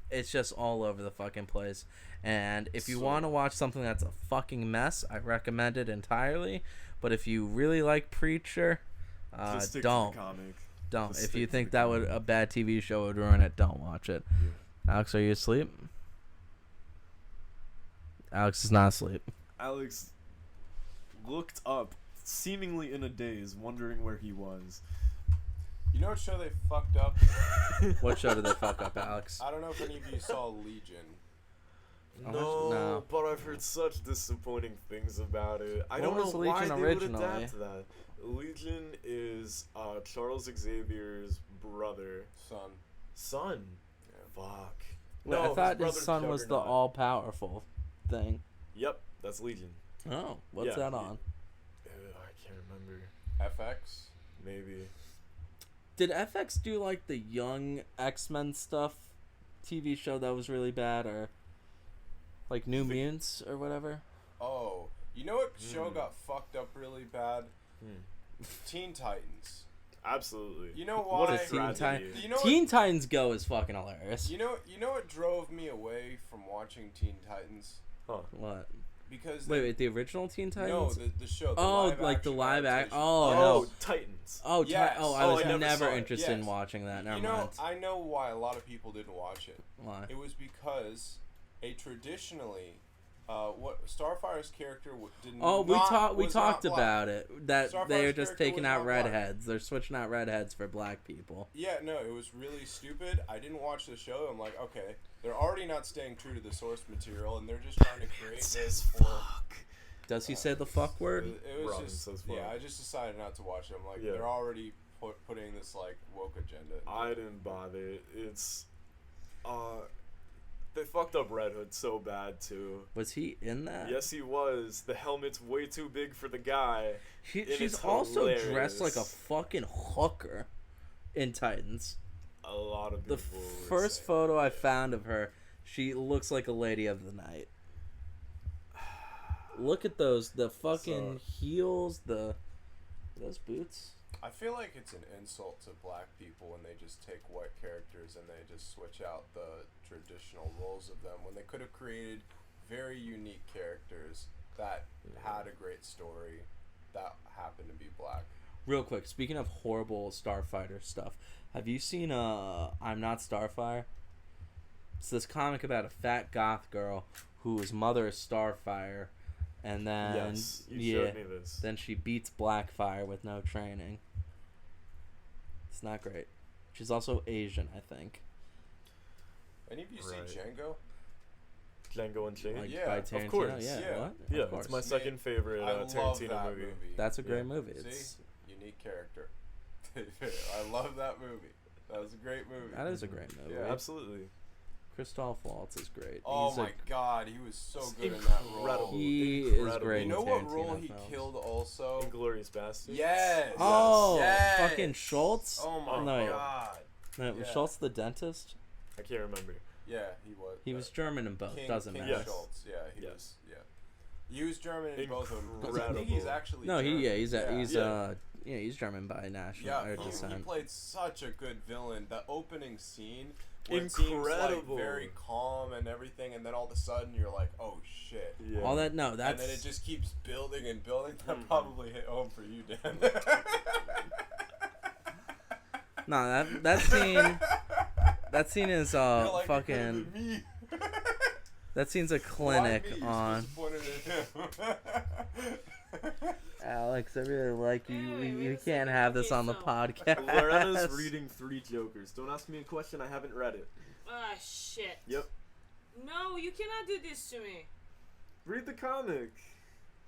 it's just all over the fucking place. And if you So- want to watch something that's a fucking mess, I recommend it entirely. But if you really like Preacher, Just stick don't. to the comic. Don't. Just If stick you to think the that would comic. a bad TV show would ruin it, don't watch it. Yeah. Alex, are you asleep? Alex is not asleep. Alex looked up, seemingly in a daze, wondering where he was. You know what show they fucked up? What show did they fuck up, Alex? I don't know if any of you saw Legion. No. But I've heard such disappointing things about it. I What don't know was why Legion they would originally? adapt that. Legion is Charles Xavier's brother. Son. Yeah. Fuck. Wait, I his thought his brother's son was the Juggernaut. all-powerful thing. Yep, that's Legion. Oh, what's Yeah, that on? I can't remember. FX. Maybe. Did FX do like the Young X-Men stuff TV show that was really bad, or like New Mutants or whatever? Oh, you know what show got fucked up really bad? Hmm. Teen Titans. Absolutely. You know What why? a Teen tragedy. You know what- Teen Titans Go is fucking hilarious. You know what drove me away from watching Teen Titans? Huh. What? Because Wait, the original Teen Titans? no, the show. The Oh, live like the action live act. adaptation. Oh, Oh, no. Titans. Oh, Yes. I Oh, was I never never saw it. interested in Yes. watching that. Never You know, mind. I know why a lot of people didn't watch it. Why? It was because a traditionally, what Starfire's character didn't. Oh, we talked about it. That Starfire's they're just character taking was out not black. redheads. They're switching out redheads for black people. Yeah, no, it was really stupid. I didn't watch the show. I'm like, okay, they're already not staying true to the source material, and they're just trying to create this for. Does he say the fuck word? It was Robin just says fuck. yeah. I just decided not to watch it. I'm like, Yeah. they're already putting this like woke agenda. I didn't bother. It's, they fucked up Red Hood so bad too. Was he in that? Yes, he was. The helmet's way too big for the guy. She's it's also hilarious. dressed like a fucking hooker in Titans. A lot of The people. were first saying photo I that. found of her, she looks like a lady of the night. Look at the fucking heels, those boots. I feel like it's an insult to black people when they just take white characters and they just switch out the traditional roles of them when they could have created very unique characters that had a great story that happened to be black. Real quick, speaking of horrible Starfighter stuff, have you seen I'm Not Starfire? It's this comic about a fat goth girl whose mother is Starfire, and then Yes, you showed me this. then she beats Blackfire with no training. It's not great. She's also Asian, I think. Any of you Right. see Django? Django Unchained. Like Yeah, by of Tarantino. course. Yeah, Yeah. what? Yeah, Of course. it's my second favorite I love Tarantino that movie. That's a great Yeah. movie. It's, See? Unique character. I love that movie. That was a great movie. that is a great movie. Yeah. Absolutely. Christoph Waltz is great. Oh He's my god, he was so It's good in that role. incredible. He is Incredible. great. You know in what Tarantino role he films. killed also? Inglorious Bastards. Yes. Oh, Yes. fucking Schultz. Oh my No, god. No, was Yeah. Schultz the dentist? I can't remember. Yeah, he was. He was German in both. Doesn't King matter. Yes. Schultz. Yeah, he Yes. was. Yeah, he was German in both of them. 'Cause I Incredible. think he's actually. No, German. he's Yeah. he's German by national Yeah, or he descent. played such a good villain. The opening scene, where it seems Incredible. like very calm and everything, and then all of a sudden you're like, "Oh shit!" Yeah. All that And then it just keeps building and building. That probably hit home for you, Dan. No, that scene is You're like, "It could've fucking been me." that scene's a Why clinic me? You're on supposed to point it at him. Alex. I really like you. Anyway, You we're can't saying have this on the so. podcast. Lorena's reading 3 Jokers. Don't ask me a question. I haven't read it. Ah, shit. Yep. No, you cannot do this to me. Read the comic.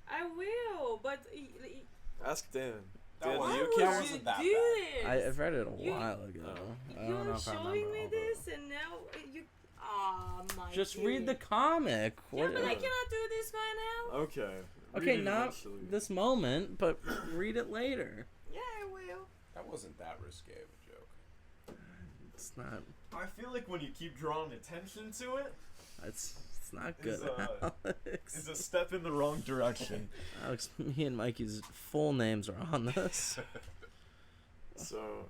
I will, but Ask Dan. That Dan, one- why do you would care? wasn't you that do bad. this? I've read it a You- while ago. I don't know You're if I showing remember me all of this, it. and now you. Ah, my. Just God. read the comic. Yeah, What- but I cannot do this right now. Okay. Okay, Read it not eventually. this moment, but read it later. Yeah, I will. That wasn't that risque of a joke. It's not. I feel like when you keep drawing attention to it, It's not good, it's Alex. a step in the wrong direction. Alex, me and Mikey's full names are on this. So,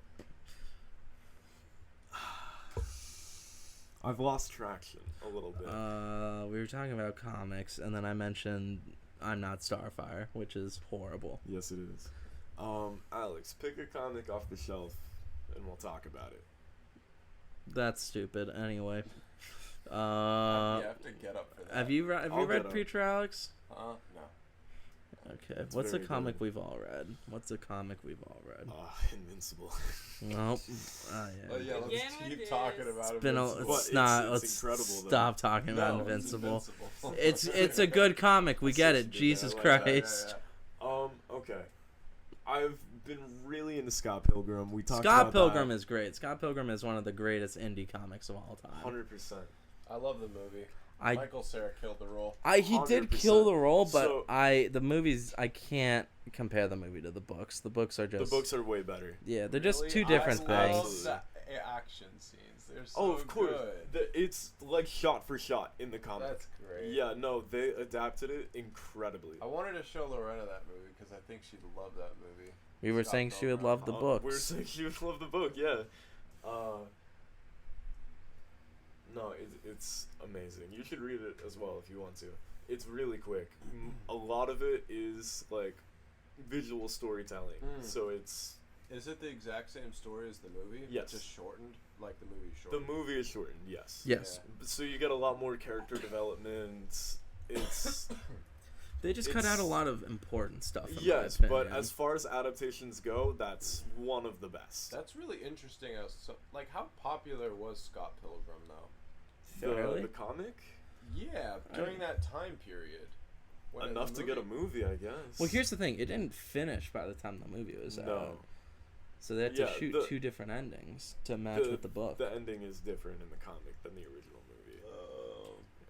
I've lost traction a little bit. We were talking about comics, and then I mentioned I'm Not Starfire, which is horrible. Yes, it is. Alex, pick a comic off the shelf, and we'll talk about it. That's stupid. Anyway, You have to get up for that. have you read I'll get up. Preacher, Alex? No. Okay. It's What's a very comic good. we've all read? What's a comic we've all read? Invincible. Nope. Yeah. Oh yeah, let's Again with keep talking this. about It's been a, Invincible. But let's it's- not. it's Let's incredible, though. stop talking about No, Invincible. it's Invincible. It's a good comic. We get it. Such a good Jesus guy. I like that, Christ. Okay. I've been really into Scott Pilgrim. We talked Scott about Pilgrim is great. Scott Pilgrim is one of the greatest indie comics of all time. 100%. I love the movie. I Michael Cera killed the role. he did 100%. kill the role, but So- the movies I can't compare the movie to the books. The books are The just books are way better. yeah, they're just Really? two different I things. love the action scenes. They're so Oh, of course. good. It's like shot for shot in the comic. That's great. Yeah, no, they adapted it incredibly. I wanted to show Lorena that movie because I think she'd love that movie. We were Scott saying she would Pilgrim. love the books. We're saying you would love the book, yeah. No, it's amazing. You should read it as well if you want to. It's really quick. A lot of it is like visual storytelling. So it's Is it the exact same story as the movie? Yes. Just shortened? Like the movie the shortened? movie is shortened. Yes. Yes. So you get a lot more character development. It's They just cut out a lot of important stuff. In yes, my but opinion. as far as adaptations go, that's one of the best. That's really interesting. Like, how popular was Scott Pilgrim, though? Fairly. The comic? Yeah, during that time period. When Enough to get a movie, I guess. Well, here's the thing: it didn't finish by the time the movie was out. No. So they had to Yeah, shoot two different endings to match with the book. The ending is different in the comic than the original movie.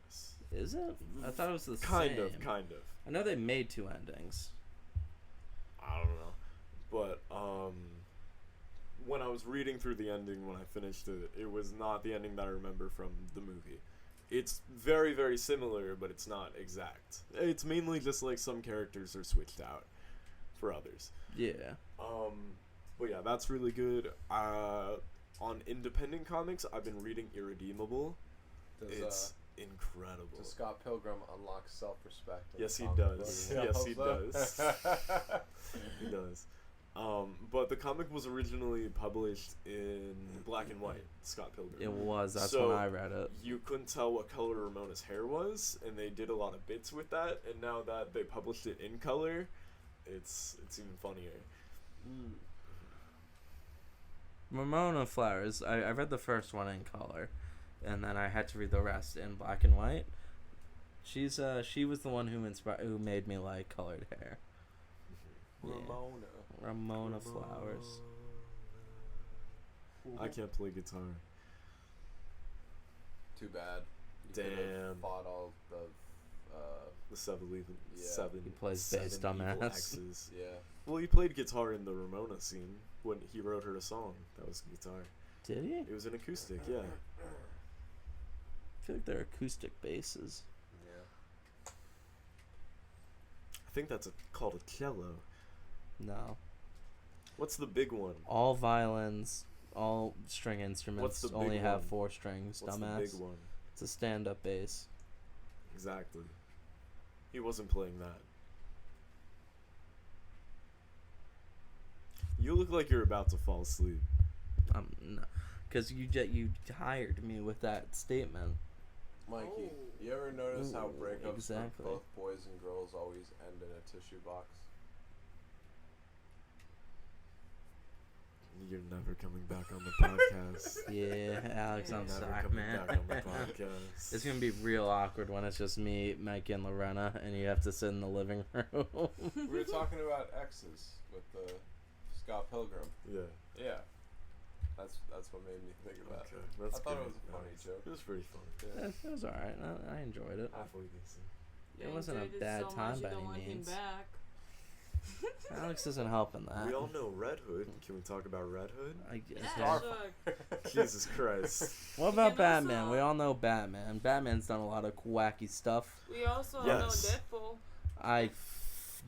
Yes. Is it? I thought it was the Kind same. of. I know they made two endings. I don't know. But, when I was reading through the ending when I finished it, it was not the ending that I remember from the movie. It's very, very similar, but it's not exact. It's mainly just like some characters are switched out for others. Yeah. But yeah, that's really good. On independent comics, I've been reading Irredeemable. It's incredible. Does Scott Pilgrim unlock self-respect? Yes, he does. Yes, he does. He does. But the comic was originally published in black and white, Scott Pilgrim. It was. That's So, when I read it. You couldn't tell what color Ramona's hair was, and they did a lot of bits with that. And now that they published it in color, it's even funnier. Ramona Flowers. I read the first one in color, and then I had to read the rest in black and white. She was the one who made me like colored hair. Yeah. Ramona Flowers. I can't play guitar. Too bad. You could've Damn. fought all The seven He plays seven bass, evil dumbass. exes. yeah. Well, he played guitar in the Ramona scene when he wrote her a song. That was guitar. Did he? It was an acoustic, yeah. I feel like they're acoustic basses. Yeah. I think that's called a cello. No. What's the big one? All violins, all string instruments What's the big only have one? 4 strings, What's dumbass. the big one? It's a stand-up bass. Exactly. He wasn't playing that. You look like you're about to fall asleep. No, because you hired me with that statement. Mikey, you ever notice how breakups exactly. for both boys and girls always end in a tissue box? You're never coming back on the podcast. Yeah, Alex, I'm Never sorry, coming man. back on the podcast. It's gonna be real awkward when it's just me, Mikey, and Lorena, and you have to sit in the living room. We were talking about exes with the Scott Pilgrim. Yeah. Yeah. That's what made me think about Okay, it. that's I thought good. it was a funny Nice. joke. It was pretty funny. Yeah. It was alright. I enjoyed it. Halfway decent. It wasn't a bad time by any means. Back. Alex isn't helping that. We all know Red Hood. Can we talk about Red Hood? I guess. Yeah, Star- sure. Jesus Christ. What about can Batman? also- We all know Batman. Batman's done a lot of wacky stuff. We also Yes. know Deadpool. I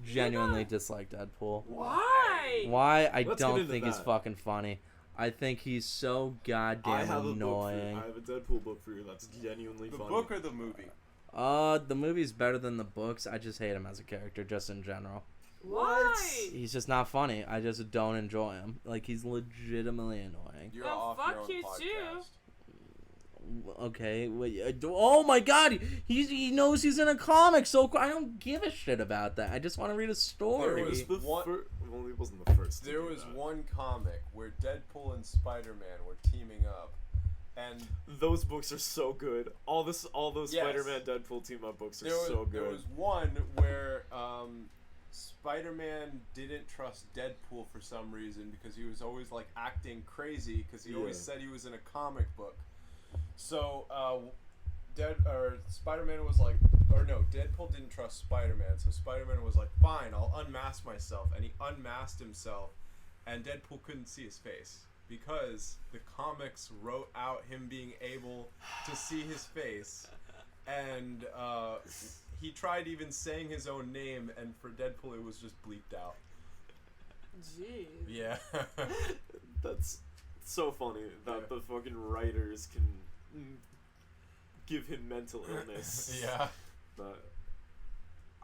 genuinely dislike Deadpool. Why? Why? I Let's don't get into think he's that. fucking funny. I think he's so I goddamn have annoying. I have a Deadpool book for you that's genuinely The funny. book or the movie? The movie's better than the books. I just hate him as a character, just in general. Why? He's just not funny. I just don't enjoy him. Like, he's legitimately annoying. You're Well, off fuck your own you podcast. Okay, oh my god, he knows he's in a comic, so I don't give a shit about that. I just want to read a story. There was It was the One- well, it wasn't the first. to There do was that. one comic where Deadpool and Spider-Man were teaming up, and Those books are so good. All those Yes. Spider-Man Deadpool team up books are there was so good. there was one where Spider-Man didn't trust Deadpool for some reason because he was always like acting crazy because he always Yeah. said he was in a comic book. So Spider-Man was like, or no, Deadpool didn't trust Spider-Man, so Spider-Man was like, fine, I'll unmask myself, and he unmasked himself, and Deadpool couldn't see his face because the comics wrote out him being able to see his face, and he tried even saying his own name, and for Deadpool it was just bleeped out. Jeez. Yeah. That's so funny that Yeah. the fucking writers can give him mental illness. Yeah. But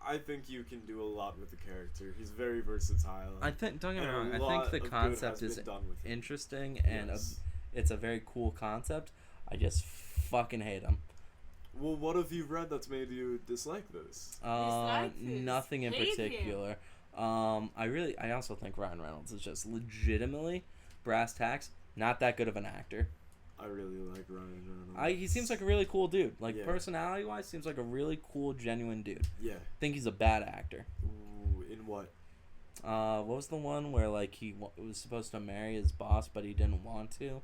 I think you can do a lot with the character. He's very versatile. Don't get me and a wrong. I lot think the of good concept has is been done with him. interesting and Yes. it's a very cool concept. I just fucking hate him. Well, what have you read that's made you dislike this? Dislike this. Nothing in Hate him. particular. I also think Ryan Reynolds is just legitimately brass tacks not that good of an actor. I really like Ryan Reynolds. He seems like a really cool dude. Like Yeah. personality wise, seems like a really cool, genuine dude. Yeah. Think he's a bad actor. Ooh, in what? What was the one where like he was supposed to marry his boss but he didn't want to?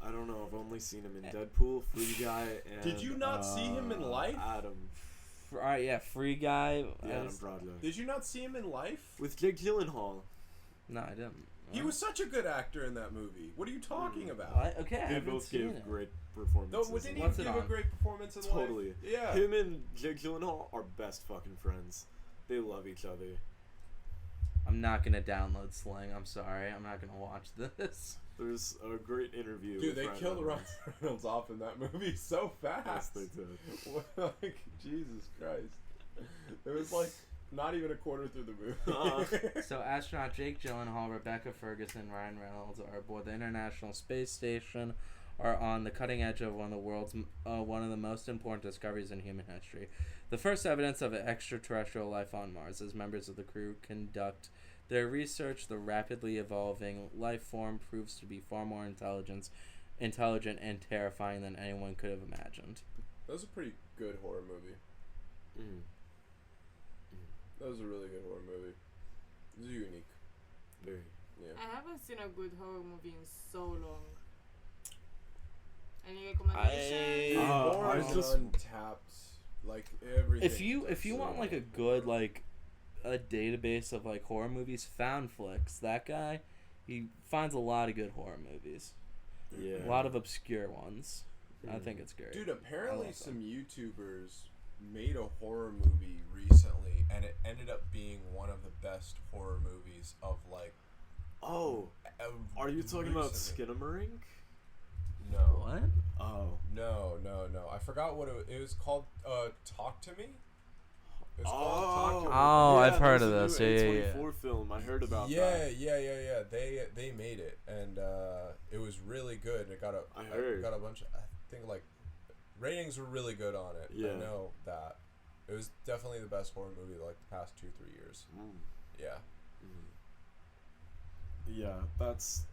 I don't know. I've only seen him in Deadpool, Free Guy, and Did you not see him in Life? Adam. All right, yeah, Free Guy. The Adam Project. Did you not see him in Life? With Jake Gyllenhaal. No, I didn't. He was such a good actor in that movie. What are you talking about? What? Okay, I They haven't both seen gave it. great No, performances. didn't What's he it give a on? great performance in Totally. Life? Yeah. Him and Jake Gyllenhaal are best fucking friends. They love each other. I'm not gonna download Sling. I'm sorry. I'm not gonna watch this. There's a great interview. Dude, with they Ryan killed Ryan Reynolds. Reynolds off in that movie so Yes, fast. they did. Like, Jesus Christ. It was like not even a quarter through the movie. So, astronaut Jake Gyllenhaal, Rebecca Ferguson, Ryan Reynolds are aboard the International Space Station, are on the cutting edge of one of the most important discoveries in human history. The first evidence of extraterrestrial life on Mars. As members of the crew conduct their research, the rapidly evolving life form proves to be far more intelligent and terrifying than anyone could have imagined. That was a pretty good horror movie. Mm. That was a really good horror movie. It was unique. Very. Yeah. I haven't seen a good horror movie in so long. Any recommendations? Horror I is just- untapped. Like everything. If you want like a good like a database of like horror movies, Foundflix, that guy, he finds a lot of good horror movies. Yeah. A lot of obscure ones. I think it's great. Dude, I apparently love some YouTubers made a horror movie recently, and it ended up being one of the best horror movies of like. Oh, are you talking about recently. Skinamarink? No. What? Oh. No. I forgot what it was called. Talk to Me. It was Oh, called Talk to Me. Oh, I've heard of there's this. a new Yeah, yeah, A24 film. I heard about Yeah. that. They made it, and it was really good. It got I heard. got a bunch. I think like ratings were really good on it. Yeah. I know that. It was definitely the best horror movie of, like the past 2-3 years. Mm. Yeah. Yeah, that's.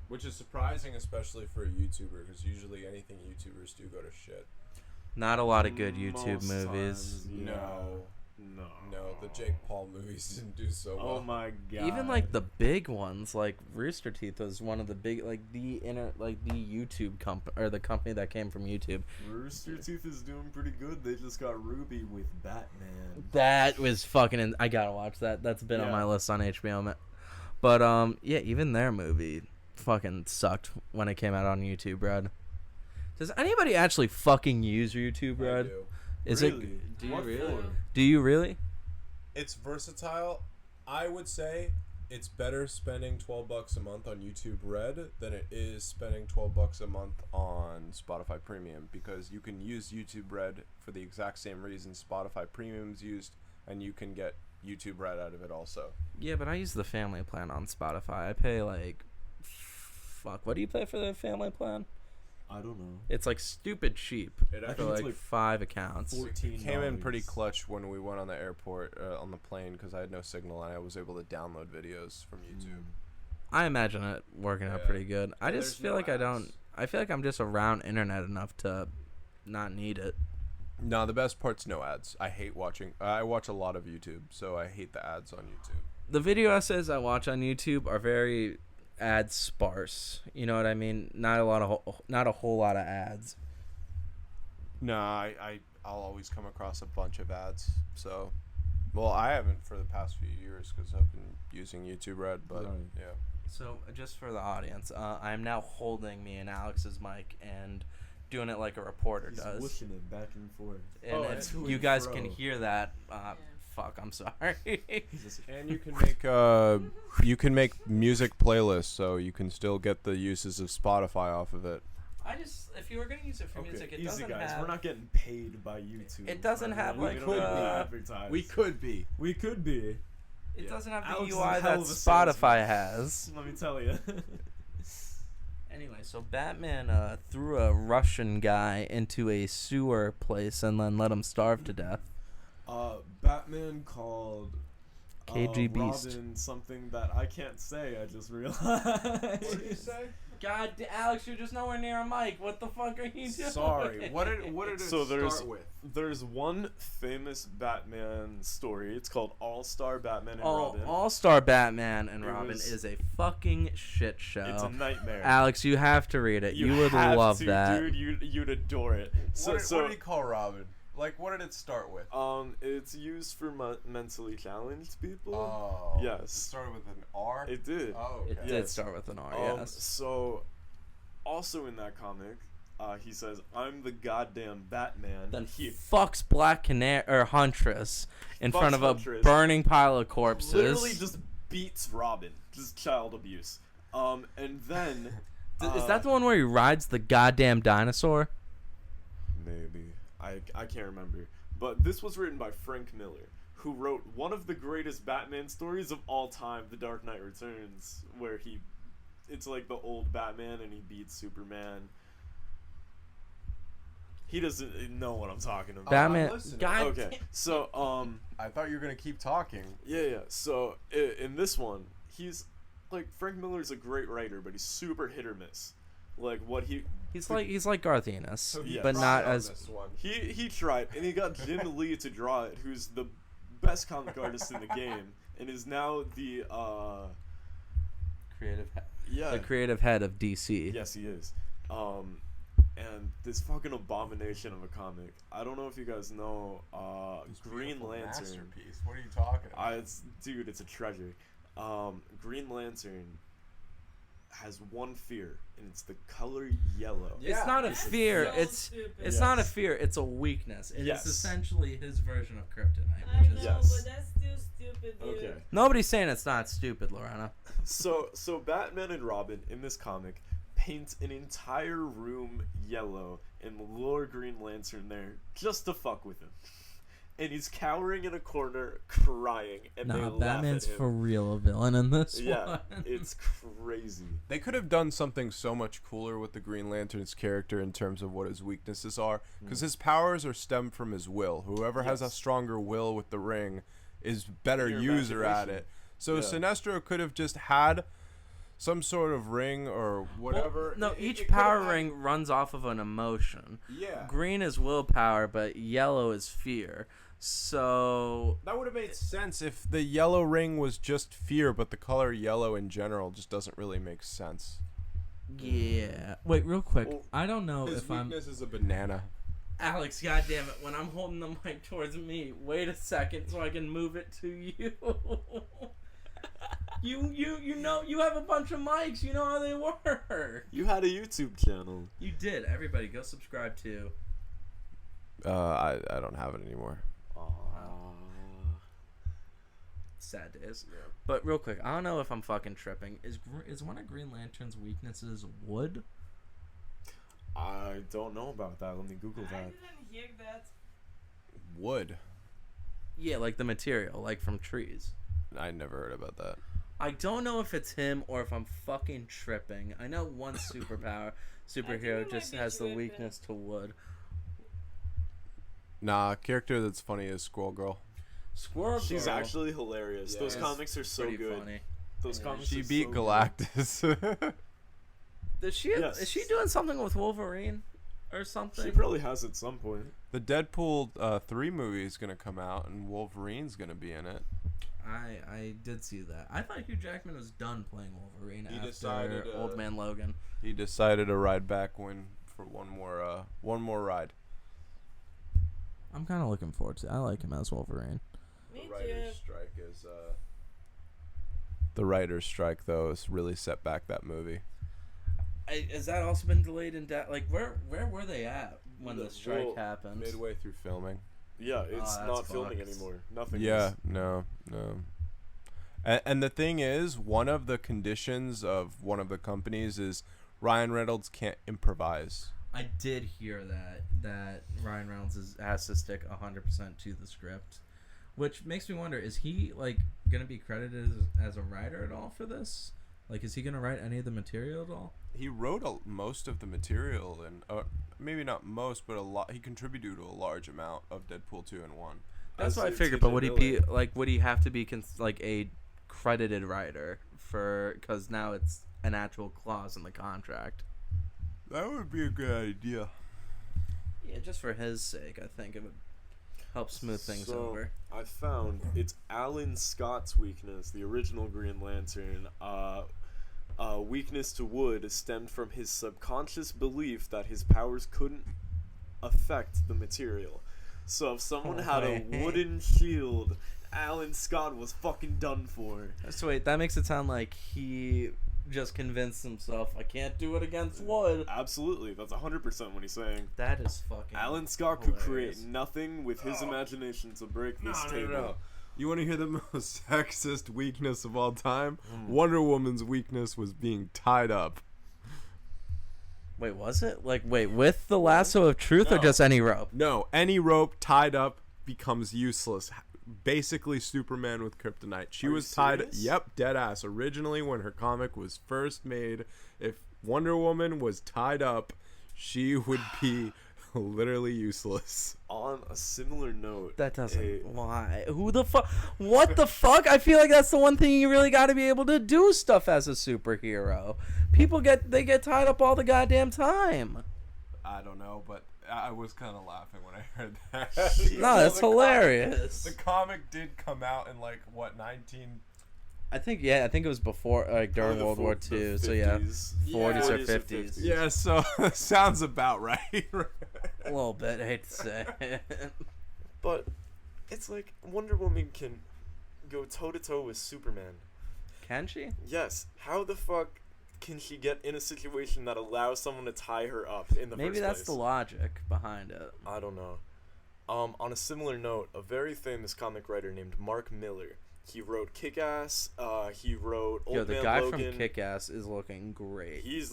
Which is surprising, especially for a YouTuber, because usually anything YouTubers do go to shit. Not a lot of good YouTube most movies. times, yeah. No, the Jake Paul movies didn't do so well. Oh my god. Even like the big ones, like Rooster Teeth was one of the big, like the YouTube company or the company that came from YouTube. Rooster Teeth is doing pretty good. They just got Ruby with Batman. That was fucking. I gotta watch that. That's been on Yeah. my list on HBO. But yeah, even their movie fucking sucked when it came out on YouTube, Brad. Does anybody actually fucking use YouTube, I Brad? do. Is Really? it? Do you really? Do you really? It's versatile. I would say it's better spending $12 a month on YouTube Red than it is spending $12 a month on Spotify Premium, because you can use YouTube Red for the exact same reason Spotify Premium's used, and you can get YouTube Red out of it also. Yeah, but I use the family plan on Spotify. I pay like, fuck. What do you pay for the family plan? I don't know. It's like stupid cheap. It For actually it's like like 5 accounts. $14. came in pretty clutch when we went on the airport on the plane, because I had no signal and I was able to download videos from YouTube. I imagine it working out Yeah. pretty good. I And just there's feel no like I don't. ads. I feel like I'm just around internet enough to not need it. No, the best part's no ads. I hate watching. I watch a lot of YouTube, so I hate the ads on YouTube. The video essays I watch on YouTube are very ad sparse. You know what I mean? Not a whole lot of ads. No, I'll always come across a bunch of ads. So, well, I haven't for the past few years because I've been using YouTube Red. But Right. yeah, So just for the audience, I'm now holding me and Alex's mic and doing it like a reporter He's does. whooshing it back and forth. And Oh, if and to you and guys fro. can hear that, fuck, I'm sorry. He's just and you can make music playlists, so you can still get the uses of Spotify off of it. If you were gonna use it for music, it easy doesn't guys. have. We're not getting paid by YouTube. It doesn't have, we like, don't have to the- advertise. We could be. We could be. It doesn't have the Alex is a UI hell that of a Spotify has. Let me tell you. Anyway, so Batman threw a Russian guy into a sewer place and then let him starve to death. Batman called KG Beast. Robin something that I can't say. I just realized. What did you say? God, Alex, you're just nowhere near a mic. What the fuck are you doing? Sorry. What did it So start with? There's one famous Batman story. It's called All-Star Batman and Oh, Robin. All-Star Batman and It Robin was- is a fucking shit show. It's a nightmare. Alex, you have to read it. You would have love to, that. dude. You'd adore it. What did he call Robin? Like, what did it start with? It's used for mentally challenged people. Oh. Yes. It started with an R? It did. Oh, okay. It did start with an R, yes. So, also in that comic, he says, "I'm the goddamn Batman." Then he fucks Black Canary or Huntress in front of Huntress. a burning pile of corpses. literally just beats Robin, just child abuse. And then Is that the one where he rides the goddamn dinosaur? maybe I can't remember, but this was written by Frank Miller, who wrote one of the greatest Batman stories of all time, The Dark Knight Returns, where it's like the old Batman and he beats Superman. He doesn't know what I'm talking about. Batman. listening. God. Okay, so I thought you were going to keep talking. yeah. So in this one, he's like, Frank Miller's a great writer, but he's super hit or miss. Like what He's like Garth Ennis, So he but tried not on as. this one. he tried, and he got Jim Lee to draw it, who's the best comic artist in the game, and is now the The creative head of DC. Yes, he is. And this fucking abomination of a comic. I don't know if you guys know This Green beautiful Lantern. Masterpiece. What are you talking about? It's a treasure. Green Lantern has one fear, and it's the color yellow. Yeah. It's not a That's fear. so It's stupid. it's not a Yes. fear. It's a weakness. It is Yes. essentially his version of kryptonite. I know, Which is Yes. but that's still stupid, dude. Okay. Nobody's saying it's not stupid, Lorena. So Batman and Robin in this comic paint an entire room yellow and lure Green Lantern there just to fuck with him. And he's cowering in a corner crying, and they Nah, laugh Batman's at him. for real a villain in this Yeah, one. it's crazy. They could have done something so much cooler with the Green Lantern's character in terms of what his weaknesses are, because his powers are stemmed from his will. Whoever has a Yes. stronger will with the ring is better Your user at imagination. it. So Yeah. Sinestro could have just had some sort of ring or whatever. No, It- each it could have power had- ring runs off of an emotion. Yeah. Green is willpower, but yellow is fear. So That would have made sense if the yellow ring was just fear, but the color yellow in general just doesn't really make sense. yeah. Wait, real quick. Well, I don't know His if I'm weakness is a banana. Alex. Goddamn it! When I'm holding the mic towards me, wait a second so I can move it to you. You know you have a bunch of mics. You know how they work. You had a YouTube channel. You did. Everybody, go subscribe to. I don't have it anymore. Sad days. But real quick, I don't know if I'm fucking tripping. Is one of Green Lantern's weaknesses wood? I don't know about that. Let me Google I that. didn't hear that. Wood. Yeah, like the material, like from trees. I never heard about that. I don't know if it's him or if I'm fucking tripping. I know one superhero you might just be has the tripping. weakness to wood. Nah, character that's funny is Squirrel Girl. Squirrel She's Girl. actually hilarious. Yeah. Those It's comics are so Pretty good. funny. Those Yeah. comics She are beat so good. Galactus. Is Yes. she doing something with Wolverine or something? She probably has at some point. The Deadpool 3 movie is gonna come out, and Wolverine's gonna be in it. I did see that. I thought Hugh Jackman was done playing Wolverine He after decided, Old Man Logan. He decided to ride back for one more ride. I'm kind of looking forward to it. I like him as Wolverine. Me The too. writer's strike is the writer's strike though has really set back that movie. Has that also been delayed in like where were they at when the Well, strike happened? Midway through filming. Yeah, it's that's not filming fucked. anymore. Nothing. Yeah, is. no. And the thing is, one of the conditions of one of the companies is Ryan Reynolds can't improvise. I did hear that Ryan Reynolds has to stick 100% to the script, which makes me wonder: is he like gonna be credited as a writer at all for this? Like, is he gonna write any of the material at all? He wrote most of the material, and maybe not most, but a lot. He contributed to a large amount of Deadpool 2 and 1. That's what I figured. But would he be like? Would he have to be like a credited writer for? Because now it's an actual clause in the contract. That would be a good idea. Yeah, just for his sake, I think it would help smooth things over. I found it's Alan Scott's weakness, the original Green Lantern. Weakness to wood stemmed from his subconscious belief that his powers couldn't affect the material. So if someone had a wooden shield, Alan Scott was fucking done for. So wait, that makes it sound like he just convinced himself, I can't do it against wood. Absolutely, that's 100% what he's saying. That is fucking Alan Scott hilarious. could create nothing with his imagination to break this table. No. You want to hear the most sexist weakness of all time? Wonder Woman's weakness was being tied up. Wait, was it? Like, wait, with the lasso of truth or No. just any rope? No, any rope tied up becomes useless. Basically, Superman with kryptonite. She Are you was tied. serious? Yep, dead ass. Originally, when her comic was first made, if Wonder Woman was tied up, she would be literally useless. On a similar note, That doesn't. Why? Who the fuck? What the fuck? I feel like that's the one thing you really got to be able to do stuff as a superhero. People get tied up all the goddamn time. I don't know, but I was kind of laughing when I heard that. No, that's hilarious. The comic did come out in like what 19. I think it was before, like during Probably World War the II. So yeah, 50s. 40s or 50s. Yeah, so sounds about right. A little bit. I hate to say it. But it's like Wonder Woman can go toe to toe with Superman. Can she? Yes. How the fuck can she get in a situation that allows someone to tie her up in the Maybe first that's place? the logic behind it. I don't know. On a similar note, a very famous comic writer named Mark Miller. He wrote Kick-Ass. He wrote Old Yo, the Man guy Logan. from Kick-Ass is looking great. He's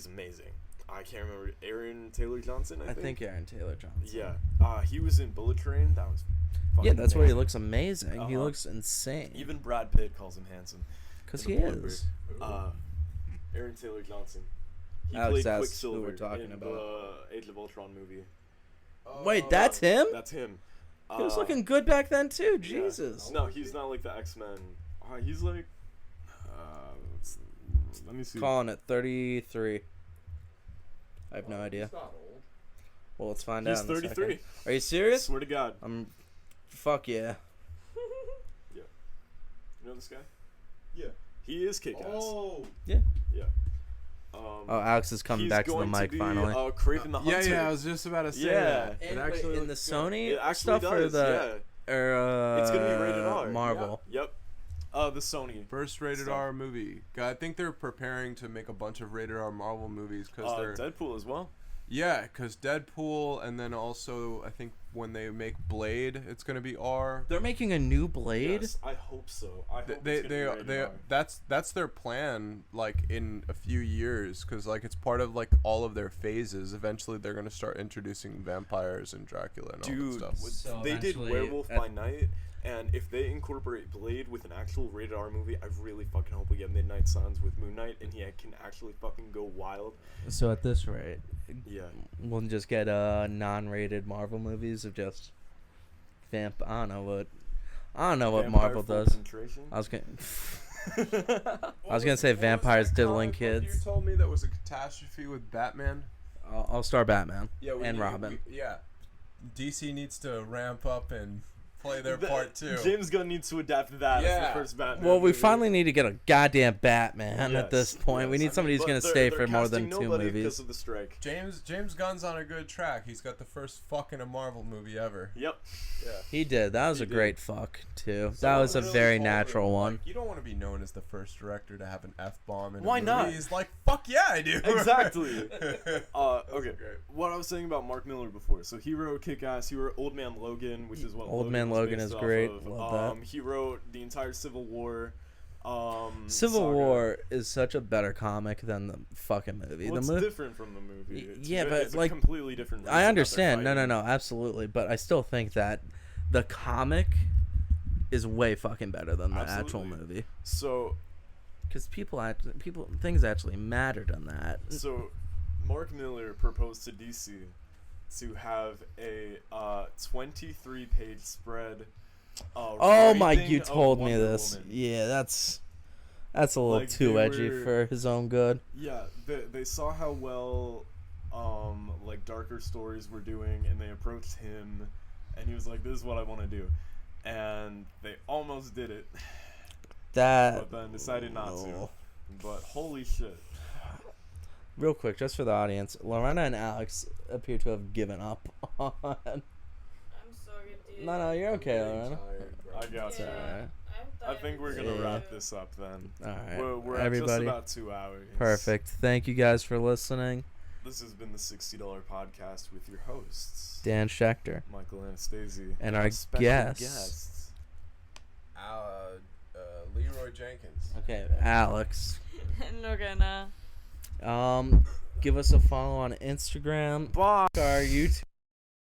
amazing. I can't remember Aaron Taylor Johnson. I think. Aaron Taylor Johnson. Yeah. He was in Bullet Train. That was. Yeah, that's where he amazing. looks amazing. He Uh-huh. looks insane. Even Brad Pitt calls him handsome. Because in he the blooper. is. Aaron Taylor Johnson. He Alex, played that's Quicksilver who we're talking in about. the Age of Ultron movie. Wait, that's him? That's him. He was looking good back then too. Yeah. Jesus. No, he's not like the X-Men. He's like. Let me see. Calling it 33. I have no idea. He's not old. Well, let's find He's out. In a 33. second. Are you serious? Swear to God. Fuck yeah. You know this guy? Yeah. He is Kick-Ass. Oh. Yeah. Oh, Alex is coming he's back to the going mic be, finally. Craven the Hunter. Yeah, I was just about to say Yeah. that. And It wait, actually in the looks good. Sony It actually stuff or does, the It's gonna be rated R. Marvel. Yep. The Sony. First rated So- R movie. I think they're preparing to make a bunch of rated R Marvel movies because they're Deadpool as well. yeah, because Deadpool, and then also I think when they make Blade, it's gonna be R. They're making a new Blade. Yes, I hope so. I hope They it's gonna be rated they R. that's their plan, like in a few years, because like it's part of like all of their phases. Eventually they're gonna start introducing vampires and Dracula and all Dude, that stuff. So they did eventually Werewolf at- by Night, and if they incorporate Blade with an actual rated R movie, I really fucking hope we get Midnight Suns with Moon Knight, and he can actually fucking go wild. So at this rate, Yeah. we'll just get non-rated Marvel movies of just I don't know what Vampire Marvel does. Infiltration? I was gonna say vampires diddling kids. You told me that was a catastrophe with Batman. I'll start Batman. Yeah, and Robin. Yeah, DC needs to ramp up and play their part too. James Gunn needs to adapt that as Yeah. the first Batman. Well, we movie. finally need to get a goddamn Batman at this Yes, point. We yes. need I somebody mean, who's going but to stay they're for more than casting 2 nobody movies. because of the strike. James Gunn's on a good track. He's got the first fucking Marvel movie ever. Yep. Yeah. He did. That was He a did. great fuck, too. That Someone was a really very told natural him, one. Like, you don't want to be known as the first director to have an F-bomb in Why a movie. not? He's like, fuck yeah, I do. Exactly. That Okay. was great. What I was saying about Mark Miller before. So he wrote Kick-Ass. He wrote Old Man Logan, which is what Old Man was Logan based is off great. of. Love that. He wrote the entire Civil War. Civil saga. War is such a better comic than the fucking movie. Well, the it's different from the movie. It's yeah, but it's a like completely different. Reason I that understand. they're No, fighting. absolutely. But I still think that the comic is way fucking better than the actual Absolutely. movie. So Because things actually mattered in that. So, Mark Miller proposed to DC to have a 23-page spread. Oh my! writing You of told me Wonder this. Woman. Yeah, that's a little Like, too they edgy were- for his own good. Yeah, they saw how well, like darker stories were doing, and they approached him, and he was like, "This is what I want to do," and they almost did it, That. but then decided not to. Oh. But holy shit! Real quick, just for the audience, Lorena and Alex appear to have given up on. I'm sorry, dude. No, you're okay, Lorena. I got Yeah, you. Alright. I'm I tired think we're too. gonna Yeah. wrap this up then. All right, We're at everybody. just about 2 hours. Perfect. Thank you guys for listening. This has been the $60 podcast with your hosts, Dan Schechter. Michael Anastasi, And our special guests. Leroy Jenkins. Okay, Alex. Lorena. Give us a follow on Instagram. Bye. Our YouTube.